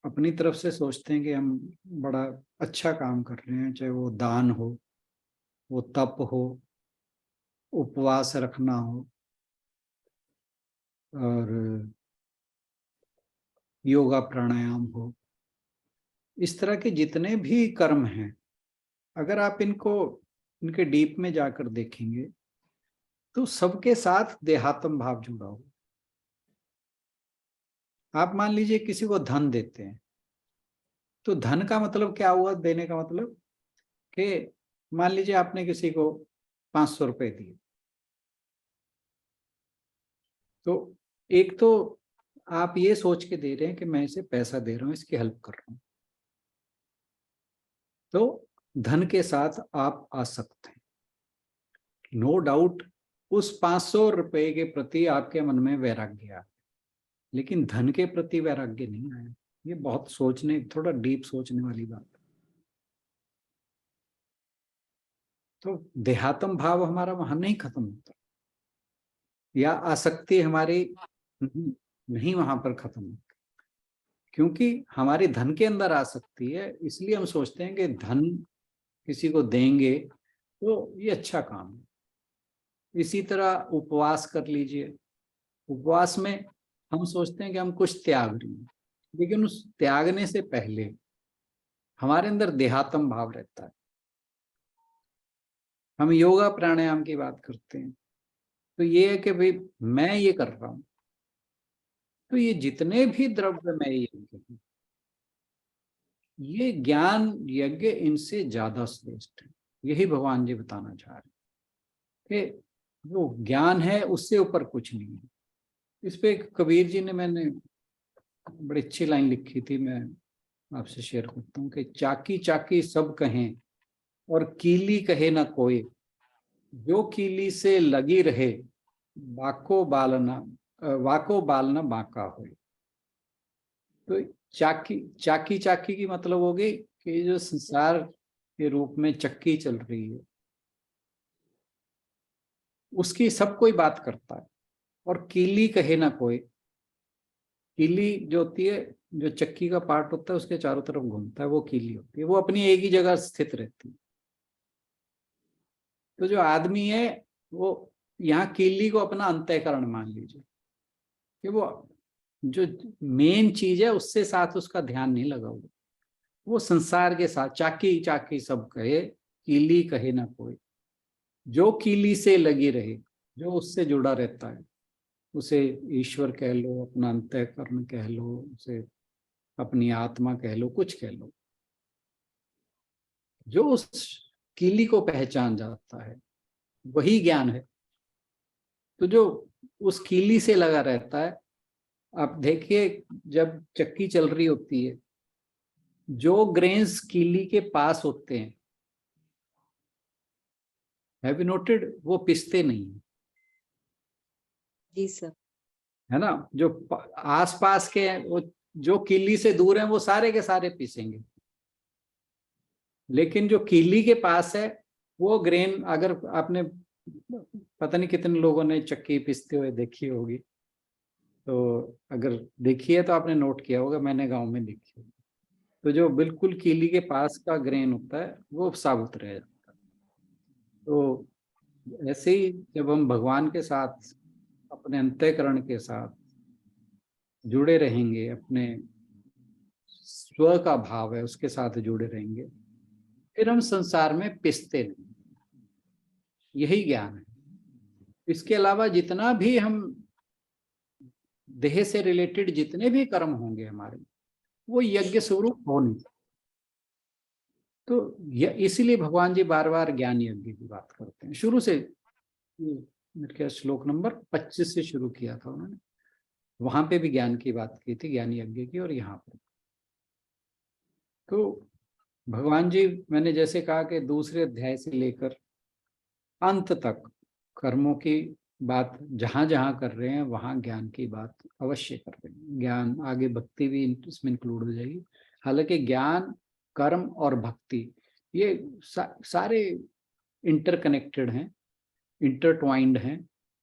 अपनी तरफ से सोचते हैं कि हम बड़ा अच्छा काम कर रहे हैं, चाहे वो दान हो, वो तप हो, उपवास रखना हो, और योगा प्राणायाम हो, इस तरह के जितने भी कर्म हैं, अगर आप इनके डीप में जाकर देखेंगे तो सबके साथ देहात्म भाव जुड़ा हो। आप मान लीजिए किसी को धन देते हैं, तो धन का मतलब क्या हुआ? देने का मतलब कि मान लीजिए आपने किसी को 500 रुपए दिए, तो एक तो आप ये सोच के दे रहे हैं कि मैं इसे पैसा दे रहा हूं, इसकी हेल्प कर रहा हूं, तो धन के साथ आप आ सकते हैं। नो डाउट उस 500 रुपए के प्रति आपके मन में वैराग्य आया, लेकिन धन के प्रति वैराग्य नहीं आया। ये बहुत थोड़ा डीप सोचने वाली बात है। तो देहात्म भाव हमारा वहां नहीं खत्म होता, या आसक्ति हमारी नहीं वहां पर खत्म होती, क्योंकि हमारी धन के अंदर आसक्ति है। इसलिए हम सोचते हैं कि धन किसी को देंगे तो ये अच्छा काम है। इसी तरह उपवास कर लीजिए, उपवास में हम सोचते हैं कि हम कुछ त्याग रहे हैं, लेकिन उस त्यागने से पहले हमारे अंदर देहात्म भाव रहता है। हम योगा प्राणायाम की बात करते हैं, तो ये है कि भाई मैं ये कर रहा हूं, तो ये जितने भी द्रव्यमय यज्ञ हैं, ये ज्ञान यज्ञ इनसे ज्यादा श्रेष्ठ है। यही भगवान जी बताना चाह रहे हैं कि जो ज्ञान है उससे ऊपर कुछ नहीं है। इस पे कबीर जी ने, मैंने बड़ी अच्छी लाइन लिखी थी, मैं आपसे शेयर करता हूँ कि चाकी चाकी सब कहें और कीली कहे ना कोई, जो कीली से लगी रहे वाको बालना बांका हो। तो चाकी चाकी की मतलब होगी कि जो संसार के रूप में चक्की चल रही है उसकी सब कोई बात करता है, और कीली कहे ना कोई। कीली जो होती है, जो चक्की का पार्ट होता है उसके चारों तरफ घूमता है, वो कीली होती है, वो अपनी एक ही जगह स्थित रहती है। तो जो आदमी है वो यहाँ कीली को अपना अंतःकरण मान लीजिए, कि वो जो मेन चीज है उससे साथ उसका ध्यान नहीं लगा हुआ, वो संसार के साथ चाकी चाकी सब कहे, कीली कहे ना कोई। जो कीली से लगी रहे, जो उससे जुड़ा रहता है, उसे ईश्वर कह लो, अपना अंतःकरण कह लो, उसे अपनी आत्मा कह लो, कुछ कह लो, जो उस कीली को पहचान जाता है वही ज्ञान है। तो जो उस कीली से लगा रहता है, आप देखिए जब चक्की चल रही होती है, जो ग्रेन्स कीली के पास होते हैं, हैव यू नोटेड, वो पिसते नहीं है, जी सर। है ना? जो आसपास के हैं, वो जो कीली से दूर हैं, वो सारे के सारे पिसेंगे। लेकिन जो कीली के पास है वो ग्रेन, अगर आपने पता नहीं कितने लोगों ने चक्की पीसते हुए देखी होगी, तो अगर देखी है तो आपने नोट किया होगा, मैंने गांव में देखी होगी। तो जो बिल्कुल कीली के पास का ग्रेन होता है वो साबुत रह जाता है। तो ऐसे ही जब हम भगवान के साथ, अपने अंतःकरण के साथ जुड़े रहेंगे, अपने स्व का भाव है उसके साथ जुड़े रहेंगे, फिर हम संसार में पिसते नहीं। यही ज्ञान है। इसके अलावा जितना भी हम देह से रिलेटेड जितने भी कर्म होंगे हमारे, वो यज्ञ स्वरूप हो नहीं सकते। तो इसीलिए भगवान जी बार बार ज्ञान यज्ञ की बात करते हैं। शुरू से मेरे ख्याल श्लोक नंबर 25 से शुरू किया था उन्होंने, वहां पे भी ज्ञान की बात की थी, ज्ञान यज्ञ की, और यहाँ पर। तो भगवान जी, मैंने जैसे कहा कि दूसरे अध्याय से लेकर अंत तक कर्मों की बात जहां जहां कर रहे हैं वहां ज्ञान की बात अवश्य कर रहे हैं। ज्ञान आगे भक्ति भी इसमें इंक्लूड हो जाएगी। हालांकि ज्ञान, कर्म और भक्ति ये सारे इंटरकनेक्टेड हैं, इंटरट्वाइंड हैं।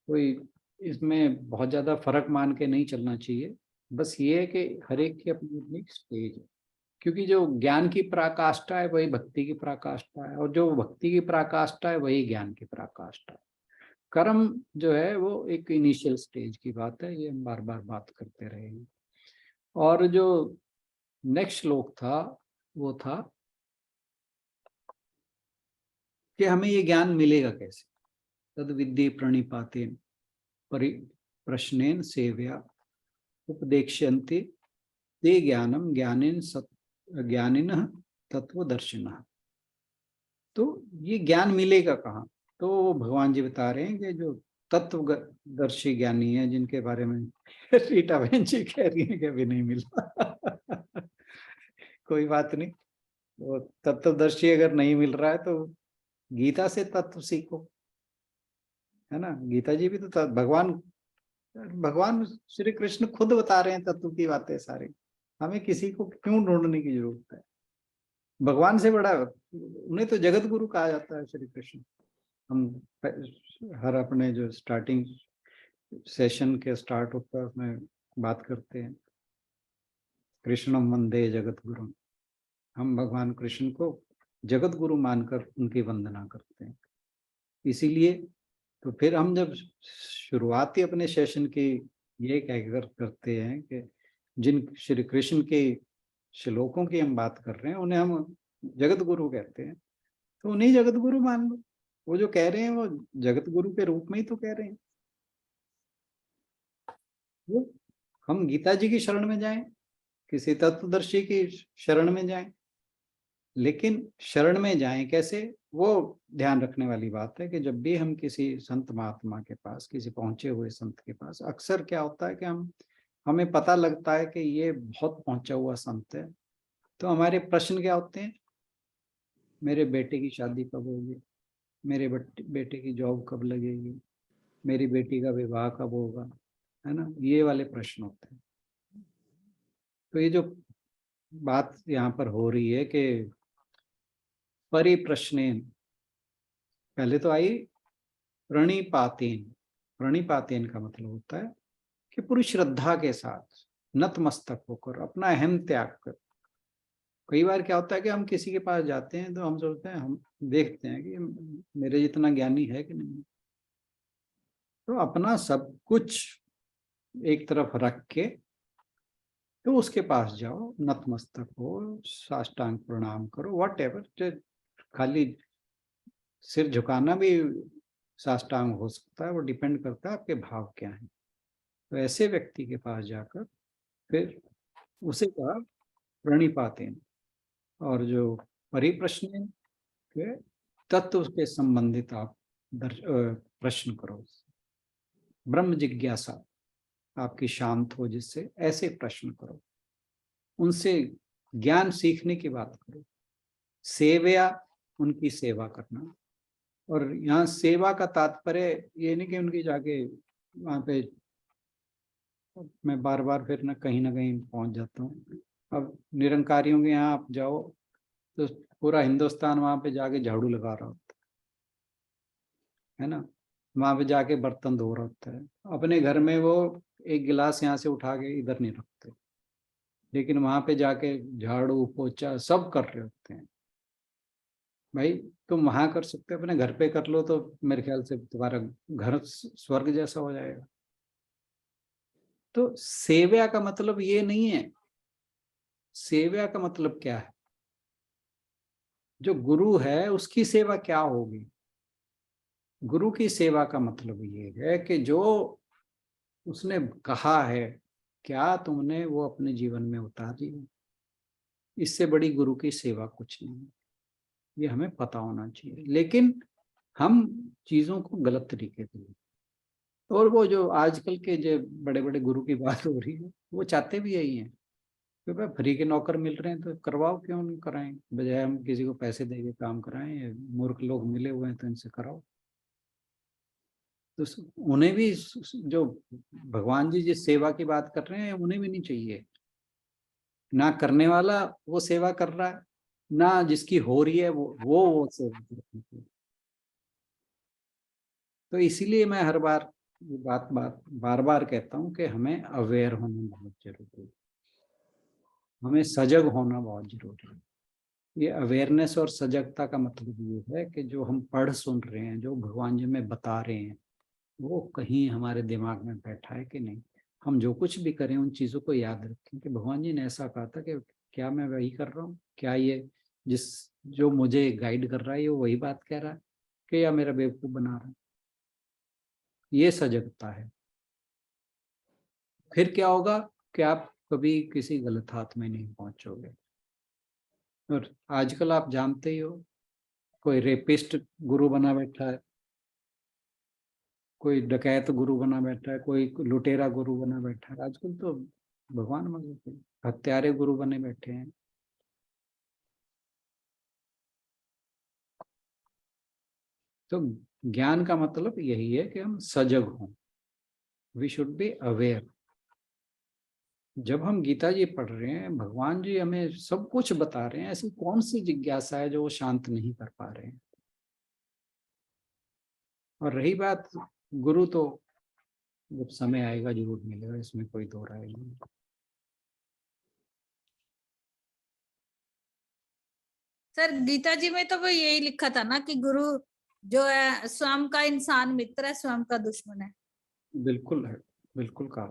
कोई इसमें बहुत ज्यादा फर्क मान के नहीं चलना चाहिए। बस ये है कि हर एक की अपनी अपनी स्टेज है, क्योंकि जो ज्ञान की पराकाष्ठा है वही भक्ति की पराकाष्ठा है, और जो भक्ति की पराकाष्ठा है वही ज्ञान की पराकाष्ठा है। कर्म जो है वो एक इनिशियल स्टेज की बात है, ये हम बार बार बात करते रहेंगे। और जो नेक्स्ट श्लोक था वो था कि हमें ये ज्ञान मिलेगा कैसे। तद विद्धि प्रणिपातेन प्रश्नेन सेव्या उपदेक्ष्यन्ते ते ज्ञानम ज्ञानिनः तत्वदर्शिनः। तो ये ज्ञान मिलेगा कहाँ? तो भगवान जी बता रहे हैं कि जो तत्वदर्शी ज्ञानी है, जिनके बारे में रीटा बहन जी कह रही है कि अभी नहीं मिला कोई बात नहीं, वो तत्वदर्शी अगर नहीं मिल रहा है तो गीता से तत्व सीखो, है ना। गीता जी भी तो भगवान श्री कृष्ण खुद बता रहे हैं तत्व की बातें सारी। हमें किसी को क्यों ढूंढने की जरूरत है? भगवान से बड़ा, उन्हें तो जगत गुरु कहा जाता है श्री कृष्ण। हम हर अपने जो स्टार्टिंग सेशन के स्टार्ट होता है उसमें बात करते हैं, कृष्णम वंदे जगत गुरु। हम भगवान कृष्ण को जगत गुरु मानकर उनकी वंदना करते हैं। इसीलिए तो फिर हम जब शुरुआती अपने सेशन की ये कहकर करते हैं कि जिन श्री कृष्ण के श्लोकों की हम बात कर रहे हैं उन्हें हम जगत गुरु कहते हैं, तो उन्हीं जगत गुरु मान लो। वो जो कह रहे हैं वो जगत गुरु के रूप में ही तो कह रहे हैं। वो हम गीता जी की शरण में जाएं, किसी तत्वदर्शी की शरण में जाएं, लेकिन शरण में जाएं कैसे, वो ध्यान रखने वाली बात है कि जब भी हम किसी संत महात्मा के पास, किसी पहुंचे हुए संत के पास, अक्सर क्या होता है कि हमें पता लगता है कि ये बहुत पहुंचा हुआ संत है, तो हमारे प्रश्न क्या होते हैं? मेरे बेटे की शादी कब होगी, मेरे बेटे की जॉब कब लगेगी, मेरी बेटी का विवाह कब होगा, है ना। ये वाले प्रश्न होते हैं। तो ये जो बात यहाँ पर हो रही है कि परिप्रश्नेन, पहले तो आई प्रणिपातेन। प्रणिपातेन का मतलब होता है कि पूरी श्रद्धा के साथ नतमस्तक होकर, अपना अहम त्याग कर। कई बार क्या होता है कि हम किसी के पास जाते हैं तो हम सोचते हैं, हम देखते हैं कि मेरे जितना ज्ञानी है कि नहीं, तो अपना सब कुछ एक तरफ रख के तो उसके पास जाओ, नतमस्तक हो, साष्टांग प्रणाम करो, वट एवर। खाली सिर झुकाना भी साष्टांग हो सकता है, वो डिपेंड करता है आपके भाव क्या है। तो ऐसे व्यक्ति के पास जाकर फिर उसे कहा प्रणिपातेन, और जो परिप्रश्न के तत्व के संबंधित आप प्रश्न करो। ब्रह्म जिज्ञासा आपकी शांत हो जिससे, ऐसे प्रश्न करो, उनसे ज्ञान सीखने की बात करो। सेवया, उनकी सेवा करना। और यहाँ सेवा का तात्पर्य ये नहीं कि उनकी जाके वहां पे, मैं बार बार फिर ना कहीं पहुंच जाता हूँ। अब निरंकारियों के यहाँ आप जाओ तो पूरा हिंदुस्तान वहां पे जाके झाड़ू लगा रहा होता है ना, वहां पे जाके बर्तन धो रहा होता है। अपने घर में वो एक गिलास यहाँ से उठा के इधर नहीं रखते, लेकिन वहां पे जाके झाड़ू पोछा सब कर रहे होते हैं। भाई तुम वहां कर सकते हो, अपने घर पे कर लो तो मेरे ख्याल से तुम्हारा घर स्वर्ग जैसा हो जाएगा। तो सेवा का मतलब ये नहीं है। सेवा का मतलब क्या है? जो गुरु है उसकी सेवा क्या होगी? गुरु की सेवा का मतलब ये है कि जो उसने कहा है क्या तुमने वो अपने जीवन में उतार लिया। इससे बड़ी गुरु की सेवा कुछ नहीं है, ये हमें पता होना चाहिए। लेकिन हम चीजों को गलत तरीके से, और वो जो आजकल के जो बड़े बड़े गुरु की बात हो रही है, वो चाहते भी यही है कि भाई फ्री के नौकर मिल रहे हैं तो करवाओ, क्यों नहीं कराएं, बजाय हम किसी को पैसे दे के काम कराएं। मूर्ख लोग मिले हुए हैं तो इनसे कराओ। तो उन्हें भी जो भगवान जी जिस सेवा की बात कर रहे हैं उन्हें भी नहीं चाहिए। ना करने वाला वो सेवा कर रहा है, ना जिसकी हो रही है वो सेवा कर रही है। तो इसीलिए मैं हर बार बार बार कहता हूँ कि हमें अवेयर होना बहुत जरूरी है, हमें सजग होना बहुत जरूरी है। ये अवेयरनेस और सजगता का मतलब ये है कि जो हम पढ़ सुन रहे हैं, जो भगवान जी हमें बता रहे हैं, वो कहीं हमारे दिमाग में बैठा है कि नहीं। हम जो कुछ भी करें उन चीज़ों को याद रखें कि भगवान जी ने ऐसा कहा था कि क्या मैं वही कर रहा हूँ, क्या ये जिस जो मुझे गाइड कर रहा है ये वही बात कह रहा है कि या मेरा बेवकूफ़ बना रहा है। ये सजगता है। फिर क्या होगा कि आप कभी किसी गलत हाथ में नहीं पहुंचोगे। और आजकल आप जानते ही हो, कोई रेपिस्ट गुरु बना बैठा है, कोई डकैत गुरु बना बैठा है, कोई लुटेरा गुरु बना बैठा है। आजकल तो भगवान मतलब हत्यारे गुरु बने बैठे हैं। तो ज्ञान का मतलब यही है कि हम सजग हों, वी शुड बी अवेयर। जब हम गीता जी पढ़ रहे हैं, भगवान जी हमें सब कुछ बता रहे हैं, ऐसी कौन सी जिज्ञासा है जो वो शांत नहीं कर पा रहे हैं। और रही बात गुरु, तो जब समय आएगा जरूर मिलेगा, इसमें कोई दो राय नहीं। सर गीता जी में तो वो यही लिखा था ना कि गुरु जो है स्वयं का इंसान मित्र है, स्वयं का दुश्मन है। बिल्कुल है, बिल्कुल कहा।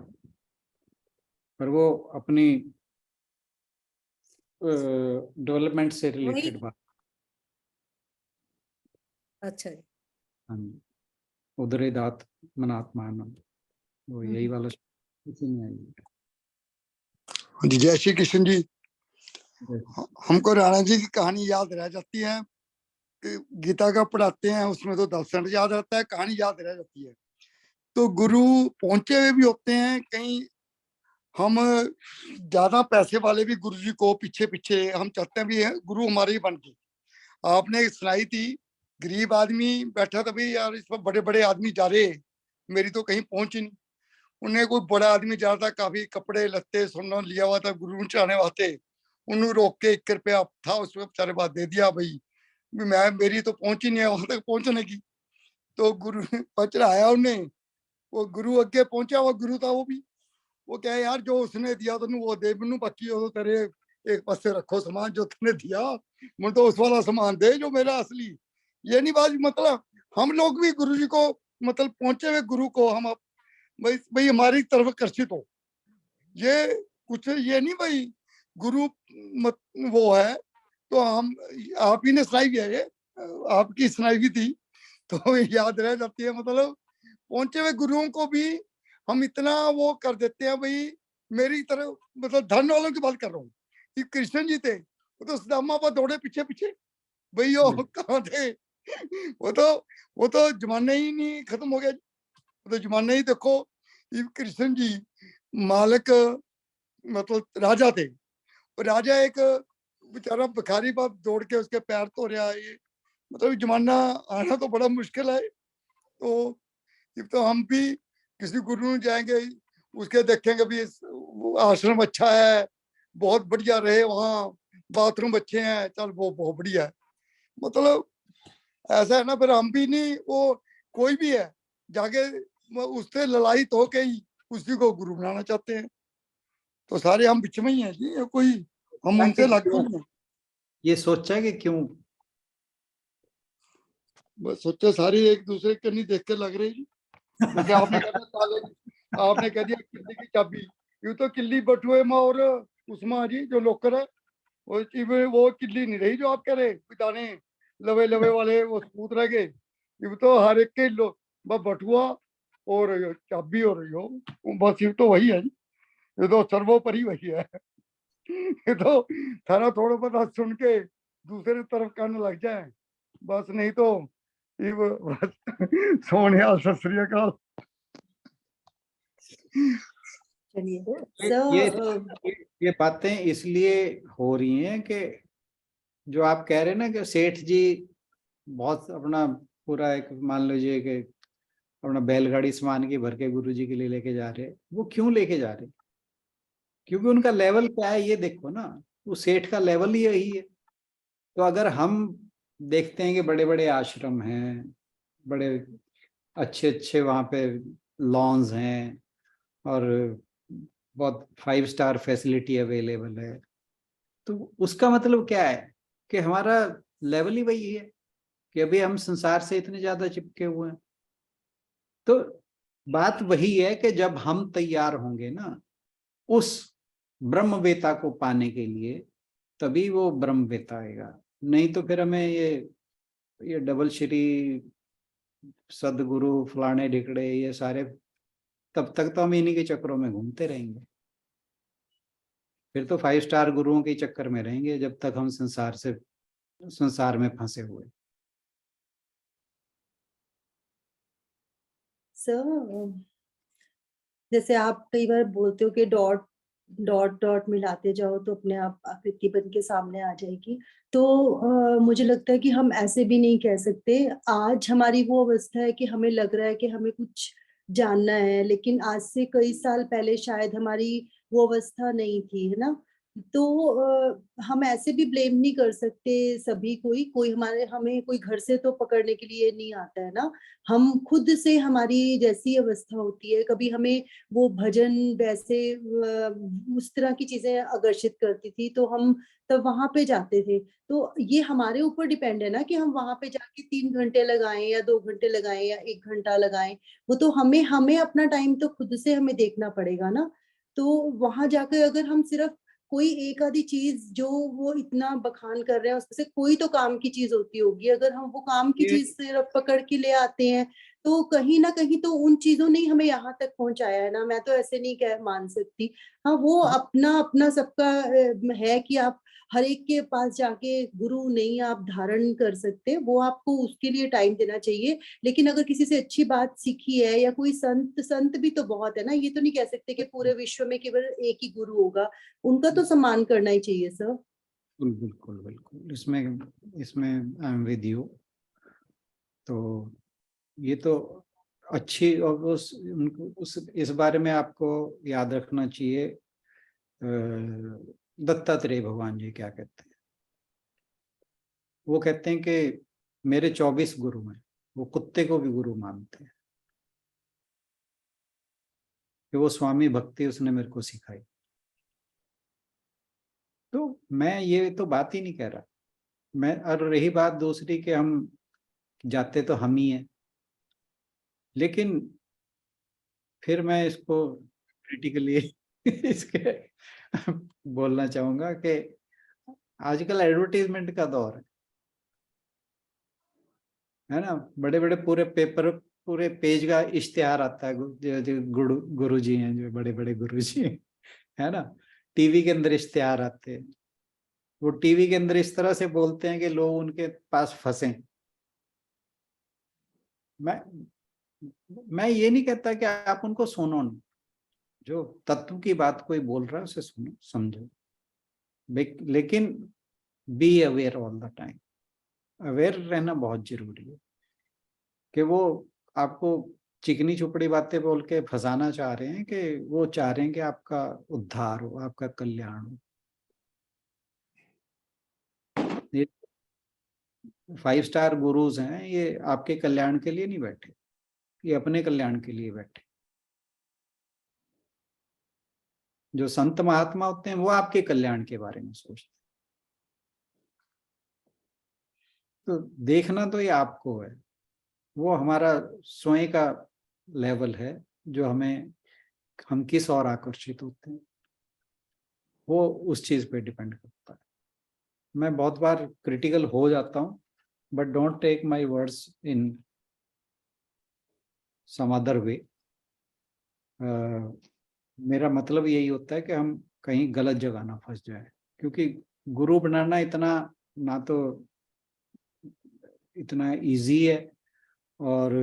पर वो अपनी डेवलपमेंट से वही। रिलेटेड बात। अच्छा जी। हाँ, उदरेदात मनात्मान, वो यही वाला इसी में आई है। जी जय श्री कृष्ण जी। हमको राणा जी की कहानी याद रह जाती है कि गीता का पढ़ाते हैं उसमें तो दर्शन याद रहता है, कहानी याद रह जाती है। तो गुरु पहुंचे हुए भी होते हैं कहीं, हम ज्यादा पैसे वाले भी गुरु जी को पीछे पीछे हम चाहते भी हैं गुरु हमारे ही बन के। आपने सुनाई थी, गरीब आदमी बैठा था, भाई यार इस पर बड़े बड़े आदमी जा रहे, मेरी तो कहीं पहुंच ही नहीं। उन्हें कोई बड़ा आदमी जा रहा था, काफी कपड़े लत्ते सोना लिया हुआ था गुरु चढ़ाने वास्ते, उन्होंने रोक के 1 रुपया था उसमें बेचारे बात दे दिया, भाई मैं मेरी तो पहुंच ही नहीं है वहां तक पहुंचने की। तो गुरु ने चढ़ाया उन्हें, वो गुरु अगे पहुंचा, वो गुरु था वो भी, वो क्या है यार जो उसने दिया तेन वो दे मैनू, बाकी वो तेरे एक पासे रखो सामान जो तुमने दिया, मुझे तो उस वाला सामान दे जो मेरा असली। ये नहीं बात, मतलब हम लोग भी गुरु जी को, मतलब पहुंचे हुए गुरु को हम भाई भाई हमारी तरफ आकर्षित हो। ये कुछ ये नहीं भाई गुरु मत वो है तो हम, आप ही ने सुनाई भी है ये, आपकी सुनाई भी थी तो याद रह जाती है। मतलब पहुंचे हुए गुरुओं को भी हम इतना वो कर देते हैं भाई, मेरी तरफ मतलब धन वालों की बात कर रहा हूँ कि कृष्ण जी थे वो तो सुदामा पर दौड़े पीछे पीछे, भाई वो कहाँ थे, वो तो जमाने ही नहीं खत्म हो गया। तो जमाने ही देखो, ये कृष्ण जी मालिक मतलब राजा थे, और राजा एक बेचारा भिखारी बाप दौड़ के उसके पैर धो रहा है, ये मतलब जमाना आना तो बड़ा मुश्किल है। तो ये तो हम भी किसी गुरु में जाएंगे, उसके देखेंगे भी आश्रम अच्छा है, बहुत बढ़िया रहे वहाँ, बाथरूम अच्छे हैं, चल वो बहुत बढ़िया है। मतलब ऐसा है ना, फिर हम भी नहीं, वो कोई भी है जाके उससे ललायित होके ही उसी को गुरु बनाना चाहते हैं। तो सारे हम बीच में ही हैं जी, ये कोई हम उनसे अलग तो नहीं है। ये सोचा है कि क्यों? बस सोचे सारे एक दूसरे के नहीं देख के लग रहे जी। जैसे आपने कहा था ताले, आपने कह दिया किल्ली की चाबी, यूं तो किल्ली बटुए में और उसमें जी जो लोकर है वो किल्ली नहीं रही जो आप कह रहे, दाने लवे लवे वाले वो सबूत रह गए। ये तो हर एक के लो बस बटुआ और चाबी और यो, बस ये तो वही है जी। ये तो सर्वोपरि वही है। ये तो थाना थोड़ा बहुत सुन के दूसरे तरफ करने लग जाए बस, नहीं तो ये बस सोने सत श्री अकाल। चलिए ये सर, ये बातें इसलिए हो रही हैं कि जो आप कह रहे हैं ना कि सेठ जी बहुत अपना पूरा एक मान लीजिए कि अपना बैलगाड़ी सामान की भर के गुरु जी के लिए लेके जा रहे हैं। वो क्यों लेके जा रहे हैं? क्योंकि उनका लेवल क्या है ये देखो ना, वो सेठ का लेवल ही यही है। तो अगर हम देखते हैं कि बड़े बड़े आश्रम हैं, बड़े अच्छे अच्छे वहाँ पे लॉन्स हैं और बहुत 5 स्टार फैसिलिटी अवेलेबल है, तो उसका मतलब क्या है कि हमारा लेवल ही वही है कि अभी हम संसार से इतने ज्यादा चिपके हुए हैं। तो बात वही है कि जब हम तैयार होंगे ना उस ब्रह्मवेता को पाने के लिए, तभी वो ब्रह्मवेता आएगा। नहीं तो फिर हमें ये डबल श्री सदगुरु फलाने ढिकड़े ये सारे, तब तक तो हम इन्हीं के चक्रों में घूमते रहेंगे। फिर तो 5 स्टार गुरुओं के चक्कर में रहेंगे जब तक हम संसार में फंसे हुए। सर जैसे आप कई बार बोलते हो कि डॉट डॉट डॉट मिलाते जाओ तो अपने आप आकृति बन के सामने आ जाएगी। तो मुझे लगता है कि हम ऐसे भी नहीं कह सकते। आज हमारी वो अवस्था है कि हमें लग रहा है कि हमें कुछ जानना है, लेकिन आज से कई साल पहले शायद हमारी वो अवस्था नहीं थी, है ना? तो हम ऐसे भी ब्लेम नहीं कर सकते सभी कोई हमें कोई घर से तो पकड़ने के लिए नहीं आता है ना। हम खुद से, हमारी जैसी अवस्था होती है, कभी हमें वो भजन वैसे उस तरह की चीजें आकर्षित करती थी तो हम तब वहां पे जाते थे। तो ये हमारे ऊपर डिपेंड है ना कि हम वहां पे जाके 3 घंटे लगाएं या 2 घंटे लगाएं या 1 घंटा लगाएं। वो तो हमें हमें अपना टाइम तो खुद से हमें देखना पड़ेगा ना। तो वहां जाकर अगर हम सिर्फ कोई एक आधी चीज जो वो इतना बखान कर रहे हैं उसमें से कोई तो काम की चीज होती होगी, अगर हम वो काम की ये चीज सिर्फ पकड़ के ले आते हैं तो कहीं ना कहीं तो उन चीजों ने ही हमें यहाँ तक पहुंचाया है ना। मैं तो ऐसे नहीं कह मान सकती। हाँ, वो अपना अपना सबका है कि आप हर एक के पास जाके गुरु नहीं आप धारण कर सकते, वो आपको उसके लिए टाइम देना चाहिए। लेकिन अगर किसी से अच्छी बात सीखी है या कोई संत संत भी तो बहुत है ना, ये तो नहीं कह सकते कि पूरे विश्व में केवल एक ही गुरु होगा। उनका तो सम्मान करना ही चाहिए सर। बिल्कुल बिल्कुल बिल्कुल, इसमें इसमें आई एम विद यू। तो ये तो अच्छी, और उस इस बारे में आपको याद रखना चाहिए दत्तात्रेय भगवान जी क्या कहते हैं। वो कहते हैं कि मेरे 24 गुरु हैं। वो कुत्ते को भी गुरु मानते हैं कि वो स्वामी भक्ति उसने मेरे को सिखाई। तो मैं ये तो बात ही नहीं कह रहा मैं। और रही बात दूसरी कि हम जाते तो हम ही हैं, लेकिन फिर मैं इसको क्रिटिकली इसके बोलना चाहूंगा कि आजकल एडवर्टीजमेंट का दौर है ना। बड़े बड़े पूरे पेपर, पूरे पेज का इश्तिहार आता है, जो गुरु जी हैं, जो बड़े बड़े गुरु जी हैं, है ना। टीवी के अंदर इश्तिहार आते हैं। वो टीवी के अंदर इस तरह से बोलते हैं कि लोग उनके पास फंसे। मैं मैं ये नहीं कहता कि आप उनको सुनो नहीं। जो तत्व की बात कोई बोल रहा है उसे सुनो समझो, लेकिन be aware all the time. Aware रहना बहुत जरूरी है कि वो आपको चिकनी चुपड़ी बातें बोल के फंसाना चाह रहे हैं, कि वो चाह रहे हैं कि आपका उद्धार हो, आपका कल्याण हो। 5 स्टार गुरुज हैं, ये आपके कल्याण के लिए नहीं बैठे, ये अपने कल्याण के लिए बैठे। जो संत महात्मा होते हैं वो आपके कल्याण के बारे में सोचते हैं। तो देखना तो ये आपको है, वो हमारा स्वयं का लेवल है जो हम किस और आकर्षित होते हैं, वो उस चीज पे डिपेंड करता है। मैं बहुत बार क्रिटिकल हो जाता हूँ, but don't take my words in some other way. मेरा मतलब यही होता है कि हम कहीं गलत जगह ना फंस जाए, क्योंकि गुरु बनाना ना तो इतना इजी है, और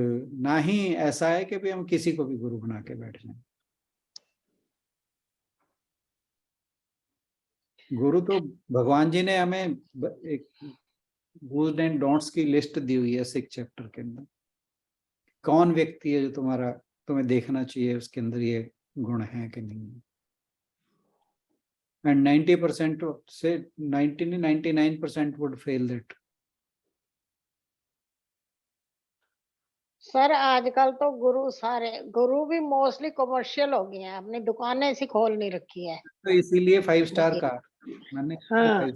ना ही ऐसा है कि भी हम किसी को भी गुरु बना के बैठ जाएं। गुरु तो भगवान जी ने हमें एक डूज एंड डोंट्स की लिस्ट दी हुई है 6 चैप्टर के अंदर। कौन व्यक्ति है जो तुम्हें देखना चाहिए उसके अंदर ये गुण है कि नहीं। एंड 90% से 99% वुड फेल दैट। सर आजकल तो गुरु भी मोस्टली कमर्शियल हो गए हैं, अपनी दुकानें ऐसी खोल नहीं रखी है। तो इसीलिए 5 स्टार का मैंने हाँ।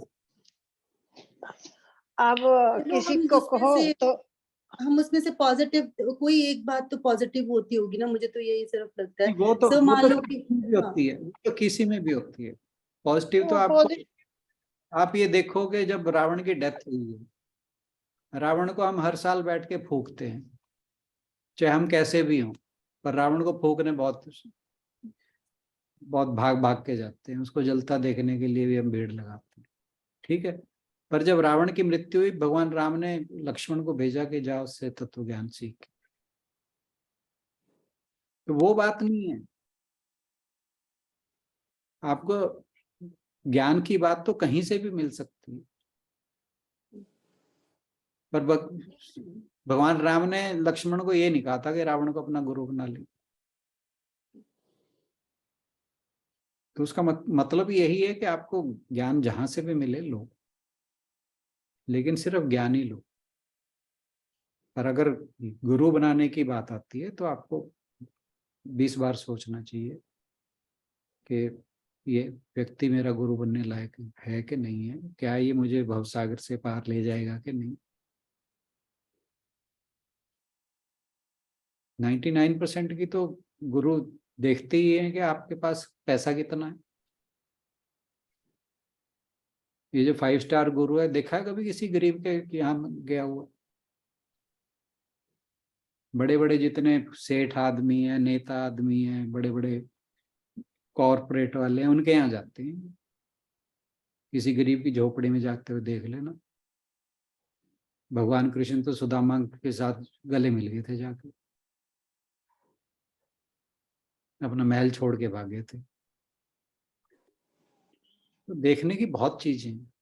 अब किसी को कहो तो हम उसमें से पॉजिटिव कोई एक बात तो पॉजिटिव होती होगी ना, मुझे तो यही सिर्फ लगता है। वो तो मान लो कि किसी में भी होती है, वो तो किसी में भी होती है पॉजिटिव। तो आप ये देखोगे जब रावण की डेथ हुई है, रावण को हम हर साल बैठ के फूकते हैं, चाहे हम कैसे भी हों, पर रावण को फूकने बहुत भाग भाग के जाते हैं, उसको जलता देखने के लिए भी हम भीड़ लगाते हैं, ठीक है। पर जब रावण की मृत्यु हुई, भगवान राम ने लक्ष्मण को भेजा कि जाओ उससे तत्व ज्ञान सीख। तो वो बात नहीं है। आपको ज्ञान की बात तो कहीं से भी मिल सकती है, पर भगवान राम ने लक्ष्मण को ये नहीं कहा था कि रावण को अपना गुरु बना ले। तो उसका मतलब यही है कि आपको ज्ञान जहां से भी मिले लो, लेकिन सिर्फ ज्ञान ही लो। पर अगर गुरु बनाने की बात आती है तो आपको 20 बार सोचना चाहिए कि ये व्यक्ति मेरा गुरु बनने लायक है कि नहीं है, क्या ये मुझे भवसागर से पार ले जाएगा कि नहीं। 99% की तो गुरु देखते ही है कि आपके पास पैसा कितना है। ये जो 5 स्टार गुरु है, देखा है कभी किसी गरीब के यहाँ गया हुआ? बड़े बड़े जितने सेठ आदमी है, नेता आदमी है, बड़े बड़े कॉर्पोरेट वाले हैं, उनके यहाँ जाते हैं। किसी गरीब की झोपड़ी में जाते हुए देख लेना। भगवान कृष्ण तो सुदामा के साथ गले मिल गए थे, जाकर अपना महल छोड़ के भागे थे। तो देखने की बहुत चीजें हैं।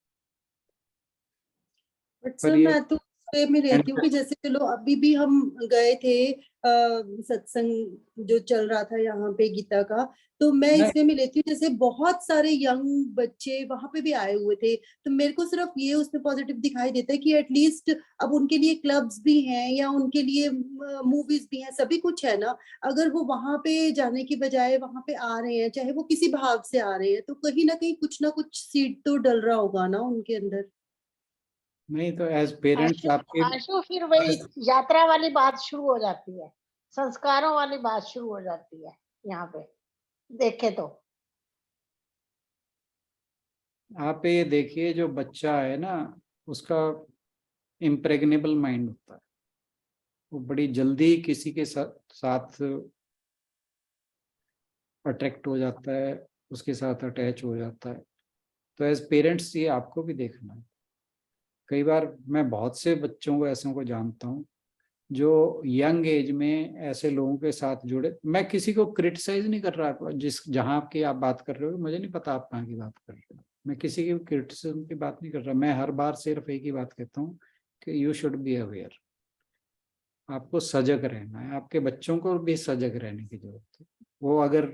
बट सर मैं तो वे में रहती हूँ कि जैसे चलो अभी भी हम गए थे सत्संग जो चल रहा था यहाँ पे गीता का, तो मैं इसमें में लेती हूँ जैसे बहुत सारे यंग बच्चे वहां पे भी आए हुए थे। तो मेरे को सिर्फ ये उसमें पॉजिटिव दिखाई देता है कि एटलीस्ट अब उनके लिए क्लब्स भी हैं या उनके लिए मूवीज भी हैं, सभी कुछ है ना। अगर वो वहां पे जाने की बजाय वहां पे आ रहे हैं, चाहे वो किसी भाव से आ रहे हैं, तो कहीं ना कुछ सीड तो डल रहा होगा ना उनके अंदर। नहीं तो एज पेरेंट्स आपके आशु फिर वही यात्रा वाली बात शुरू हो जाती है, संस्कारों वाली बात शुरू हो जाती है। यहाँ पे देखे तो आप ये देखिए, जो बच्चा है ना, उसका इम्प्रेग्नेबल माइंड होता है, वो बड़ी जल्दी किसी के साथ अट्रैक्ट हो जाता है, उसके साथ अटैच हो जाता है। तो एज पेरेंट्स ये आपको भी देखना है। कई बार मैं बहुत से बच्चों को ऐसे को जानता हूँ जो यंग एज में ऐसे लोगों के साथ जुड़े। मैं किसी को क्रिटिसाइज नहीं कर रहा, जहां की आप बात कर रहे हो मुझे नहीं पता आप कहाँ की बात कर रहे हो। मैं किसी की क्रिटिसिज्म की बात नहीं कर रहा। मैं हर बार सिर्फ एक ही बात कहता हूँ कि यू शुड बी अवेयर। आपको सजग रहना है, आपके बच्चों को भी सजग रहने की जरूरत है। वो अगर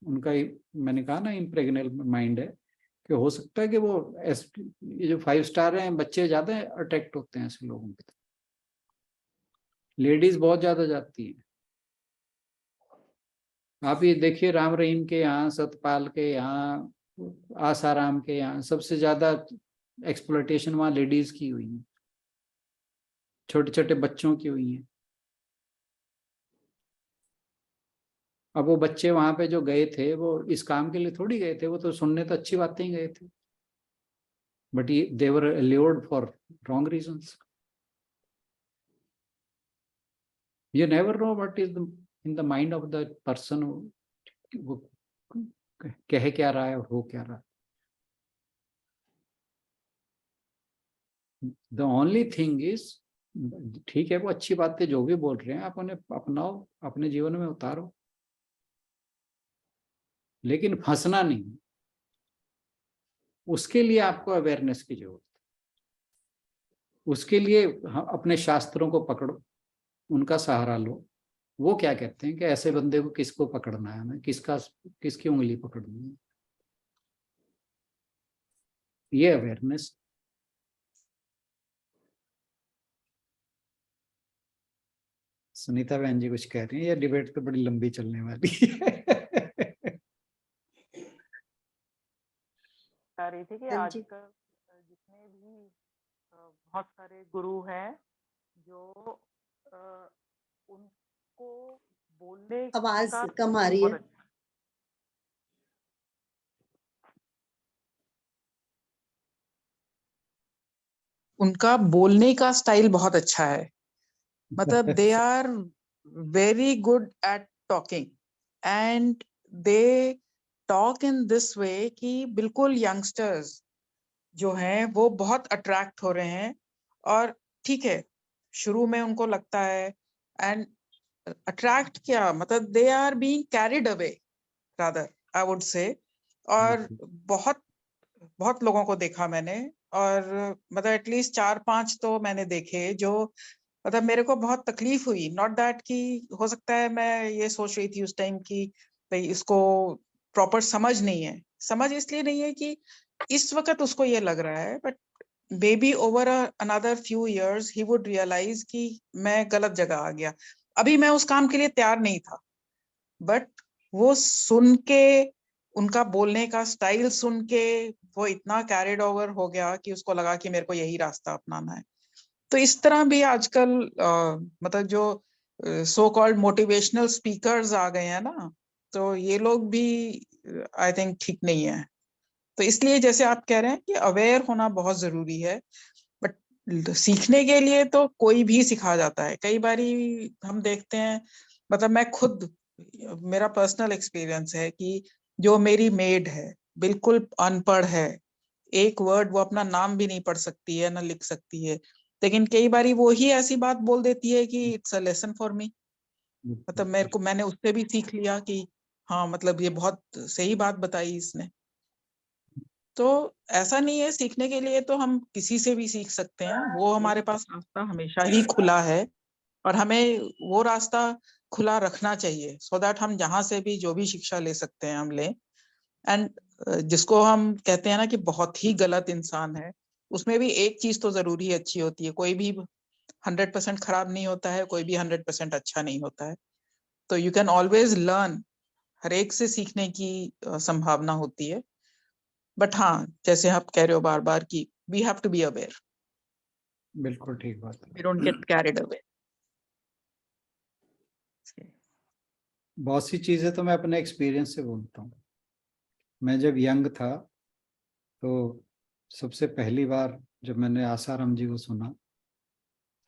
उनका मैंने कहा ना इम्प्रेग्नेबल माइंड है, कि हो सकता है कि वो ये जो 5 स्टार हैं बच्चे ज्यादा अट्रैक्ट होते हैं ऐसे लोगों पे, लेडीज बहुत ज्यादा जाती हैं। आप ये देखिए राम रहीम के यहाँ, सतपाल के यहाँ, आसाराम के यहाँ सबसे ज्यादा एक्सप्लॉयटेशन वहाँ लेडीज की हुई है, छोटे छोटे बच्चों की हुई है। अब वो बच्चे वहां पे जो गए थे वो इस काम के लिए थोड़ी गए थे, वो तो सुनने तो अच्छी बातें ही गए थे, but they were allured for wrong reasons. You never know what is in the mind of the person, वो कह क्या रहा है और हो क्या रहा है। The only thing is, ठीक है वो अच्छी बातें जो भी बोल रहे हैं आप उन्हें अपनाओ, अपने जीवन में उतारो, लेकिन फंसना नहीं। उसके लिए आपको अवेयरनेस की जरूरत है। उसके लिए अपने शास्त्रों को पकड़ो, उनका सहारा लो। वो क्या कहते हैं कि ऐसे बंदे को किसको पकड़ना है, हमें किसकी उंगली पकड़नी है, ये अवेयरनेस। सुनीता बहन जी कुछ कह रही है, ये डिबेट तो बड़ी लंबी चलने वाली है। कह रही थी कि हाँ जी। आजकल जितने भी बहुत सारे गुरु हैं जो उनको बोलने आवाज का कम आ रही बहुत है। अच्छा, उनका बोलने का स्टाइल बहुत अच्छा है। मतलब they are very good at talking and they talk in this way कि बिल्कुल यंगस्टर्स जो हैं वो बहुत अट्रैक्ट हो रहे हैं। और ठीक है, शुरू में उनको लगता है, एंड अट्रैक्ट क्या, मतलब they are being carried away rather, I would say. और बहुत बहुत लोगों को देखा मैंने, और मतलब एटलीस्ट 4-5 तो मैंने देखे जो मतलब मेरे को बहुत तकलीफ हुई। नॉट दैट कि हो सकता है मैं ये सोच रही थी उस टाइम कि भाई इसको प्रॉपर समझ नहीं है। समझ इसलिए नहीं है कि इस वक्त उसको ये लग रहा है, but may be over another few years he would realise कि मैं गलत जगह आ गया। अभी मैं उस काम के लिए तैयार नहीं था, बट वो सुन के, उनका बोलने का स्टाइल सुन के वो इतना कैरिड ओवर हो गया कि उसको लगा कि मेरे को यही रास्ता अपनाना है। तो इस तरह भी आजकल मतलब जो सो कॉल्ड मोटिवेशनल स्पीकर्स आ गए हैं ना, तो ये लोग भी आई थिंक ठीक नहीं है। तो इसलिए जैसे आप कह रहे हैं कि अवेयर होना बहुत जरूरी है, बट सीखने के लिए तो कोई भी सिखा जाता है। कई बारी हम देखते हैं, मतलब मैं खुद, मेरा पर्सनल एक्सपीरियंस है कि जो मेरी मेड है बिल्कुल अनपढ़ है, एक वर्ड वो अपना नाम भी नहीं पढ़ सकती है ना लिख सकती है, लेकिन कई बारी वो ही ऐसी बात बोल देती है कि it's a lesson for me. मतलब मैंने उससे भी सीख लिया कि हाँ, मतलब ये बहुत सही बात बताई इसने। तो ऐसा नहीं है, सीखने के लिए तो हम किसी से भी सीख सकते हैं, वो हमारे पास रास्ता हमेशा ही खुला है, और हमें वो रास्ता खुला रखना चाहिए सो दैट हम जहां से भी जो भी शिक्षा ले सकते हैं हम लें। एंड जिसको हम कहते हैं ना कि बहुत ही गलत इंसान है, उसमें भी एक चीज तो जरूरी अच्छी होती है। कोई भी 100% खराब नहीं होता है, कोई भी 100% अच्छा नहीं होता है। तो यू कैन ऑलवेज लर्न, हर एक से सीखने की संभावना होती है। बट हाँ, जैसे आप कह रहे हो बार बार कि we have to be aware, बिल्कुल ठीक बात है। We don't get carried away. बहुत सी चीजें तो मैं अपने एक्सपीरियंस से बोलता हूँ। मैं जब यंग था तो सबसे पहली बार जब मैंने आसाराम जी को सुना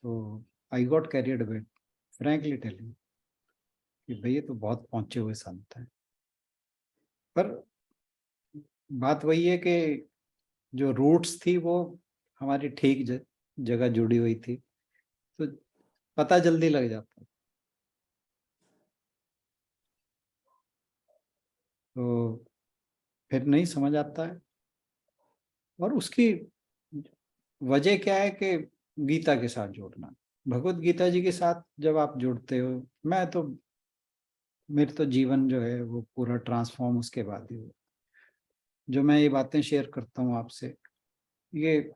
तो I got carried away, frankly telling, कि भाई ये तो बहुत पहुंचे हुए संत हैं। पर बात वही है कि जो रूट्स थी वो हमारी ठीक जगह जुड़ी हुई थी, तो पता जल्दी लग जाता। तो फिर नहीं समझ आता है। और उसकी वजह क्या है कि गीता के साथ जोड़ना, भगवत गीता जी के साथ जब आप जुड़ते हो, मेरे तो जीवन जो है वो पूरा ट्रांसफॉर्म उसके बाद ही हुआ। जो मैं ये बातें शेयर करता हूँ आपसे, ये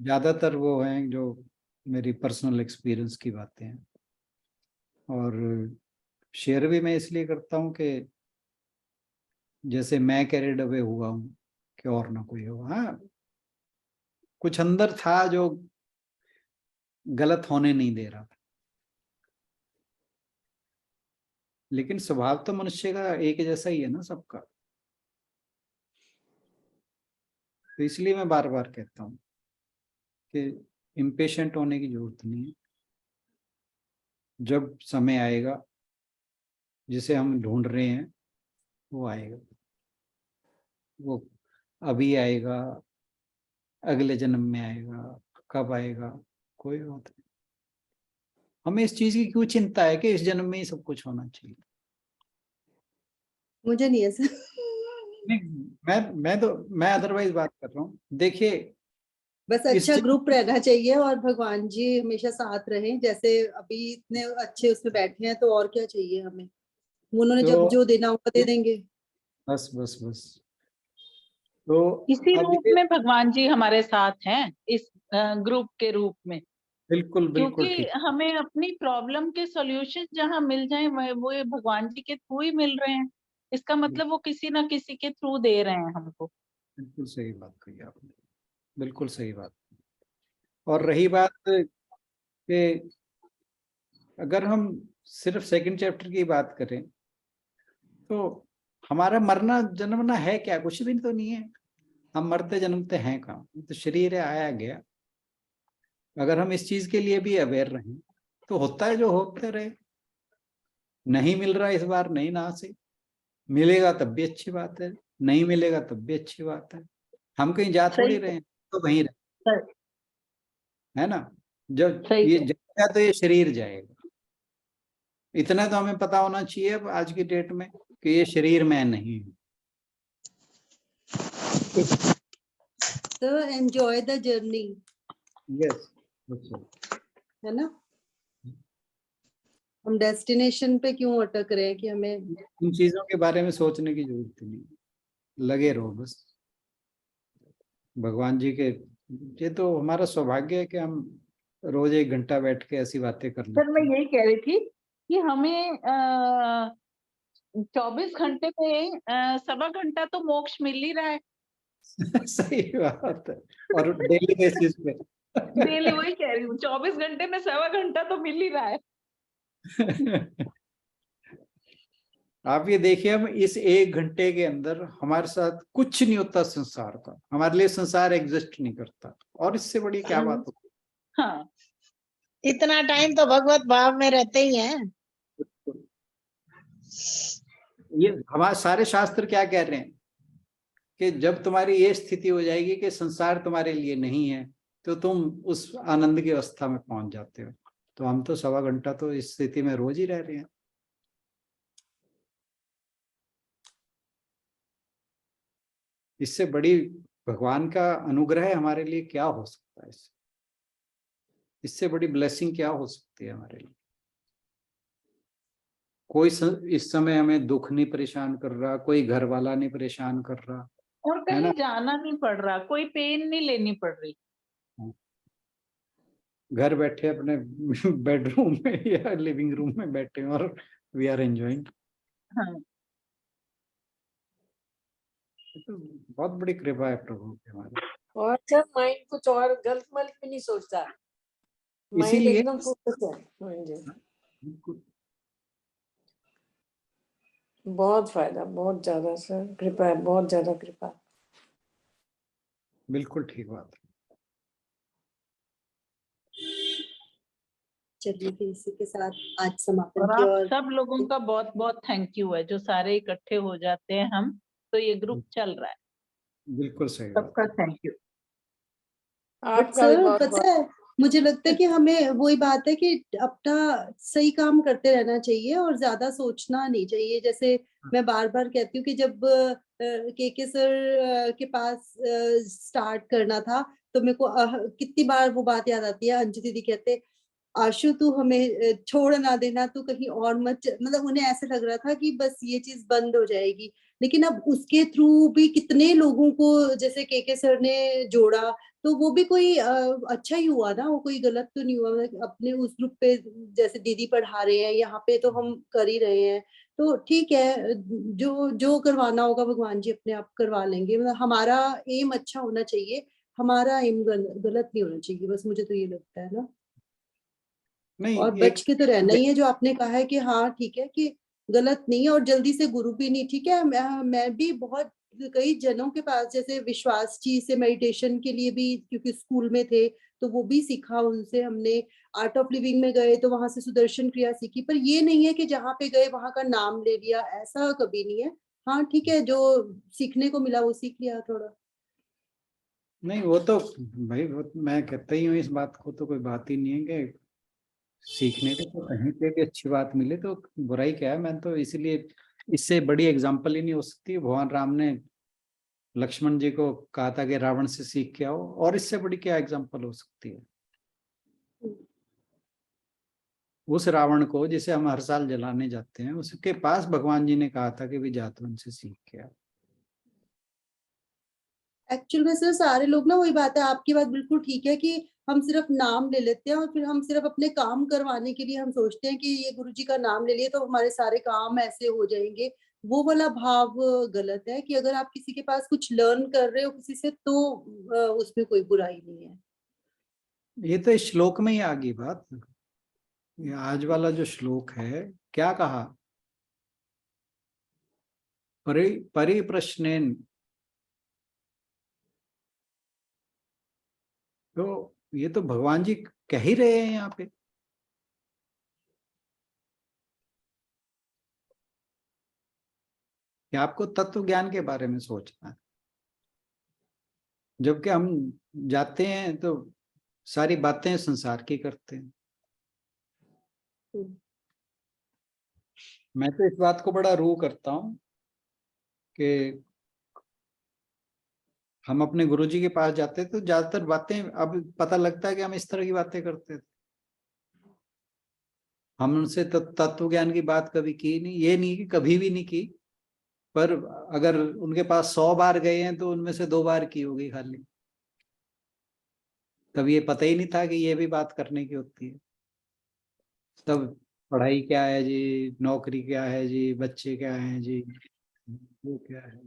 ज़्यादातर वो हैं जो मेरी पर्सनल एक्सपीरियंस की बातें हैं, और शेयर भी मैं इसलिए करता हूँ कि जैसे मैं कैरिड अवे हुआ हूँ कि और ना कोई हो। हाँ, कुछ अंदर था जो गलत होने नहीं दे रहा था, लेकिन स्वभाव तो मनुष्य का एक जैसा ही है ना सबका। तो इसलिए मैं बार बार कहता हूँ कि इम्पेशेंट होने की जरूरत नहीं है। जब समय आएगा जिसे हम ढूंढ रहे हैं वो आएगा, वो अभी आएगा, अगले जन्म में आएगा, कब आएगा कोई बात नहीं। हमें इस चीज की क्यों चिंता है कि इस जन्म में ही सब कुछ होना चाहिए? मुझे नहीं ऐसा। नहीं, मैं अदरवाइज बात कर रहा हूँ। देखिए, बस अच्छा ग्रुप रहना चाहिए और भगवान जी हमेशा साथ रहें। जैसे अभी इतने अच्छे उसमें बैठे हैं तो और क्या चाहिए हमें। उन्होंने जब जो देना होगा दे देंगे। बस बस बस। तो इसी अब रूप में भगवान जी हमारे साथ हैं, इस ग्रुप के रूप में। बिल्कुल बिल्कुल क्योंकि ठीक। हमें अपनी प्रॉब्लम के सॉल्यूशन जहाँ मिल जाए वो ये भगवान जी के थ्रू ही मिल रहे हैं। इसका मतलब वो किसी ना किसी के थ्रू दे रहे हैं हमको। बिल्कुल सही बात कही आपने, बिल्कुल सही बात। और रही बात कि अगर हम सिर्फ सेकंड चैप्टर की बात करें तो हमारा मरना जन्मना है क्या? कुछ भी तो नहीं है। हम मरते जन्मते हैं कहाँ? तो शरीर है, आया गया। अगर हम इस चीज के लिए भी अवेयर रहें तो होता है जो होते रहे। नहीं मिल रहा इस बार, नहीं ना से मिलेगा तब भी अच्छी बात है, नहीं मिलेगा तब भी अच्छी बात है। हम कहीं जा थोड़ी रहे हैं, तो वहीं रहे, है ना। जब ये जाएगा तो ये शरीर जाएगा। इतना तो हमें पता होना चाहिए अब आज की डेट में कि ये शरीर मैं नहीं हूँ। तो एंजॉय द जर्नी। यस, है ना। हम डेस्टिनेशन पे क्यों अटक रहे हैं कि हमें इन चीजों के बारे में सोचने की जरूरत नहीं, लगे रहो बस भगवान जी के। ये तो हमारा सौभाग्य है कि हम रोज 1 घंटा बैठ के ऐसी बातें कर सर मैं लेते यही कह रही थी कि हमें 24 घंटे में 1.25 घंटा तो मोक्ष मिल ही रहा है। सही बात है, और डेली बेसिस पे। डेली वही कह रही हूँ, 24 घंटे में 1.25 घंटा तो मिल ही रहा है। आप ये देखिए, हम इस 1 घंटे के अंदर हमारे साथ कुछ नहीं होता संसार का, हमारे लिए संसार एग्जिस्ट नहीं करता, और इससे बड़ी क्या बात होती। हाँ, इतना टाइम तो भगवत भाव में रहते ही हैं। ये हमारे सारे शास्त्र क्या कह रहे हैं कि जब तुम्हारी ये स्थिति हो जाएगी कि संसार तुम्हारे लिए नहीं है तो तुम उस आनंद की अवस्था में पहुंच जाते हो। तो हम तो 1.25 घंटा तो इस स्थिति में रोज ही रह रहे हैं। इससे बड़ी भगवान का अनुग्रह हमारे लिए क्या हो सकता है? इससे बड़ी ब्लेसिंग क्या हो सकती है हमारे लिए? कोई इस समय हमें दुख नहीं परेशान कर रहा, कोई घर वाला नहीं परेशान कर रहा, और है कहीं ना। जाना नहीं पड़ रहा, कोई पेन नहीं लेनी पड़ रही। घर बैठे अपने बेडरूम में या लिविंग रूम में बैठे और वी आर एंजॉइंग। हाँ, तो बहुत बड़ी कृपा है प्रभु की हमारी। और सर माइंड कुछ और गलत मलत भी नहीं सोचता, माइंड इसीलिए एकदम फोकस है। हाँ जी, बहुत फायदा, बहुत ज्यादा सर, कृपा है, बहुत ज्यादा कृपा। बिल्कुल ठीक बात है। चलिए फिर इसी के साथ आज समापन और की आप ओर। सब लोगों का बहुत बहुत थैंक यू है, जो सारे इकट्ठे हो जाते हैं हम, तो ये ग्रुप चल रहा है। बिल्कुल सही बात। सबका थैंक यू। बट आपका भी सर बहुत पता है, मुझे लगता है कि हमें वही बात है कि अपना सही काम करते रहना चाहिए और ज्यादा सोचना नहीं चाहिए। जैसे मैं बार बार कहती हूँ कि जब के सर के पास स्टार्ट करना था तो मेरे को कितनी बार वो बात याद आती है। अंजू दीदी कहते आशु तू हमें छोड़ ना देना, तू कहीं और मत मतलब उन्हें ऐसा लग रहा था कि बस ये चीज बंद हो जाएगी। लेकिन अब उसके थ्रू भी कितने लोगों को जैसे के सर ने जोड़ा, तो वो भी कोई अच्छा ही हुआ ना, वो कोई गलत तो नहीं हुआ। मतलब अपने उस ग्रुप पे जैसे दीदी पढ़ा रहे हैं, यहाँ पे तो हम कर ही रहे हैं, तो ठीक है। जो जो करवाना होगा भगवान जी अपने आप करवा लेंगे। मतलब हमारा एम अच्छा होना चाहिए, हमारा एम गलत नहीं होना चाहिए, बस मुझे तो ये लगता है ना। नहीं और एक बच के तो रहना ही है, जो आपने कहा है कि हाँ ठीक है कि गलत नहीं है, और जल्दी से गुरु भी नहीं। ठीक है, मैं भी बहुत कई जनों के पास, जैसे विश्वास जी से मेडिटेशन के लिए भी, क्योंकि स्कूल में थे तो वो भी सीखा उनसे हमने। आर्ट ऑफ लिविंग में गए तो वहां से सुदर्शन क्रिया सीखी, पर ये नहीं है कि जहाँ पे गए वहां का नाम ले लिया, ऐसा कभी नहीं है। हाँ ठीक है, जो सीखने को मिला वो सीख लिया थोड़ा। नहीं, वो तो भाई वो मैं कहता ही हूँ, इस बात को तो कोई बात ही नहीं है कि सीखने को तो कहीं पे भी अच्छी बात मिले तो बुराई क्या है। मैं तो इसीलिए, इससे बड़ी एग्जाम्पल ही नहीं हो सकती। भगवान राम ने लक्ष्मण जी को कहा था कि रावण से सीख के आओ, और इससे बड़ी क्या एग्जाम्पल हो सकती है। उस रावण को जिसे हम हर साल जलाने जाते हैं, उसके पास भगवान जी ने कहा था कि भी जा तो उनसे सीख के आओ। एक्चुअल में सर सारे लोग ना, वही बात है, आपकी बात बिल्कुल ठीक है कि हम सिर्फ नाम ले लेते हैं, और फिर हम सिर्फ अपने काम करवाने के लिए हम सोचते हैं कि ये गुरुजी का नाम ले लिए तो हमारे सारे काम ऐसे हो जाएंगे। वो वाला भाव गलत है कि अगर आप किसी के पास कुछ लर्न कर रहे हो किसी से, तो उसमें कोई बुराई नहीं है। ये तो इस श्लोक में ही आ गई बात। ये आज वाला जो श्लोक है, क्या कहा, परिप्रश्नेन, तो ये तो भगवान जी कह ही रहे हैं यहाँ पे। कि आपको तत्व ज्ञान के बारे में सोचना है, जबकि हम जाते हैं तो सारी बातें संसार की करते हैं। मैं तो इस बात को बड़ा रू करता हूँ कि हम अपने गुरुजी के पास जाते तो ज्यादातर बातें अब पता लगता है कि हम इस तरह की बातें करते थे। हम उनसे तत्व ज्ञान की बात कभी की नहीं, ये नहीं कि कभी भी नहीं की, पर अगर उनके पास 100 बार गए हैं तो उनमें से 2 बार की होगी खाली। तब ये पता ही नहीं था कि ये भी बात करने की होती है। तब पढ़ाई क्या है जी, नौकरी क्या है जी, बच्चे क्या हैं जी, वो क्या है।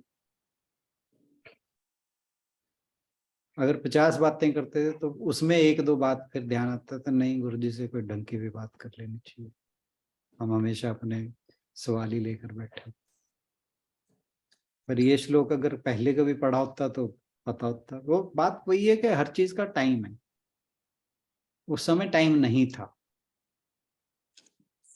अगर 50 बातें करते थे तो उसमें 1-2 बात फिर ध्यान आता था, नहीं गुरुजी से कोई ढंग की भी बात कर लेनी चाहिए। हम हमेशा अपने सवाल ही लेकर बैठे। पर ये श्लोक अगर पहले कभी पढ़ा होता तो पता होता। वो बात वही है कि हर चीज का टाइम है, उस समय टाइम नहीं था।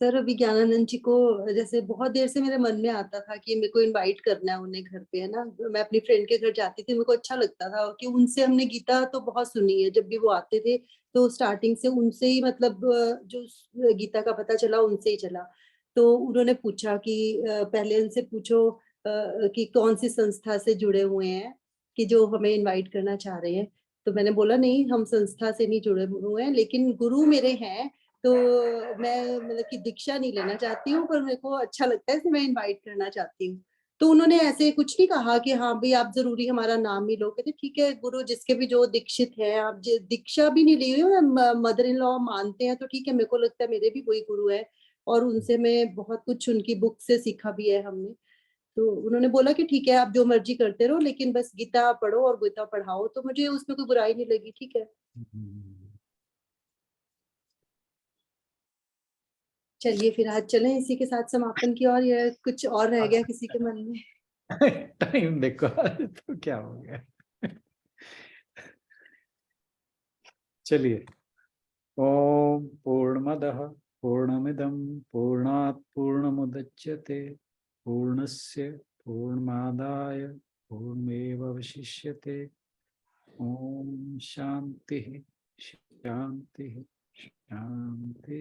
सर अभी ज्ञानानंद जी को जैसे बहुत देर से मेरे मन में आता था कि मेरे को इनवाइट करना है उन्हें घर पे, है ना। मैं अपनी फ्रेंड के घर जाती थी, मेरे को अच्छा लगता था कि उनसे हमने गीता तो बहुत सुनी है। जब भी वो आते थे तो स्टार्टिंग से उनसे ही, मतलब जो गीता का पता चला उनसे ही चला। तो उन्होंने पूछा कि पहले उनसे पूछो कि कौन सी संस्था से जुड़े हुए हैं, कि जो हमें इनवाइट करना चाह रहे हैं। तो मैंने बोला नहीं, हम संस्था से नहीं जुड़े हुए हैं, लेकिन गुरु मेरे हैं। तो मैं मतलब कि दीक्षा नहीं लेना चाहती हूँ, पर मेरे को अच्छा लगता है, इसलिए मैं इनवाइट करना चाहती हूँ। तो उन्होंने ऐसे कुछ नहीं कहा कि हाँ भाई आप जरूरी हमारा नाम ही लो। कहते ठीक है, गुरु जिसके भी जो दीक्षित है, आप दीक्षा भी नहीं ली हुई, मदर इन लॉ मानते हैं तो ठीक है। मेरे को लगता है मेरे भी वही गुरु है, और उनसे मैं बहुत कुछ उनकी बुक से सीखा भी है हमने। तो उन्होंने बोला कि ठीक है आप जो मर्जी करते रहो, लेकिन बस गीता पढ़ो और गीता पढ़ाओ। तो मुझे उसमें कोई बुराई नहीं लगी, ठीक है। चलिए फिर आज चलें इसी के साथ समापन की ओर, या कुछ और रह गया किसी के मन में? टाइम देखो तो क्या हो गया। चलिए, ओम पूर्णमदः पूर्णमिदं पूर्णात् पूर्णमुदच्यते पूर्णस्य पूर्णमादाय पूर्णमेवावशिष्यते। ओम शांति शांति शांति।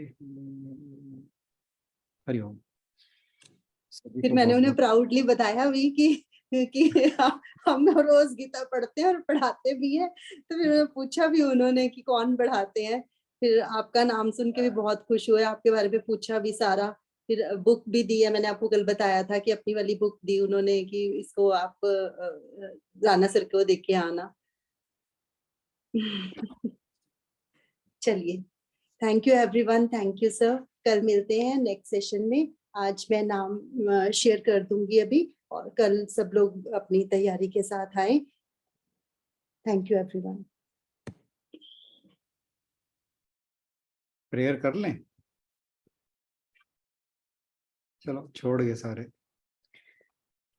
हरिओम। फिर मैंने उन्हें प्राउडली बताया भी कि हम रोज गीता पढ़ते हैं और पढ़ाते भी हैं। तो फिर उन्होंने पूछा भी उन्होंने कि कौन पढ़ाते हैं, फिर आपका नाम सुन के भी बहुत खुश हुए, आपके बारे में पूछा भी सारा, फिर बुक भी दी है, मैंने आपको कल बताया था कि अपनी वाली बुक दी उन्होंने कि इसको आप राना सर को देख के आना। चलिए, thank you everyone, thank you sir. कल मिलते हैं नेक्स्ट सेशन में। आज मैं नाम शेयर कर दूंगी अभी, और कल सब लोग अपनी तैयारी के साथ आए। Thank you everyone. प्रेयर कर लें, चलो छोड़ गए सारे।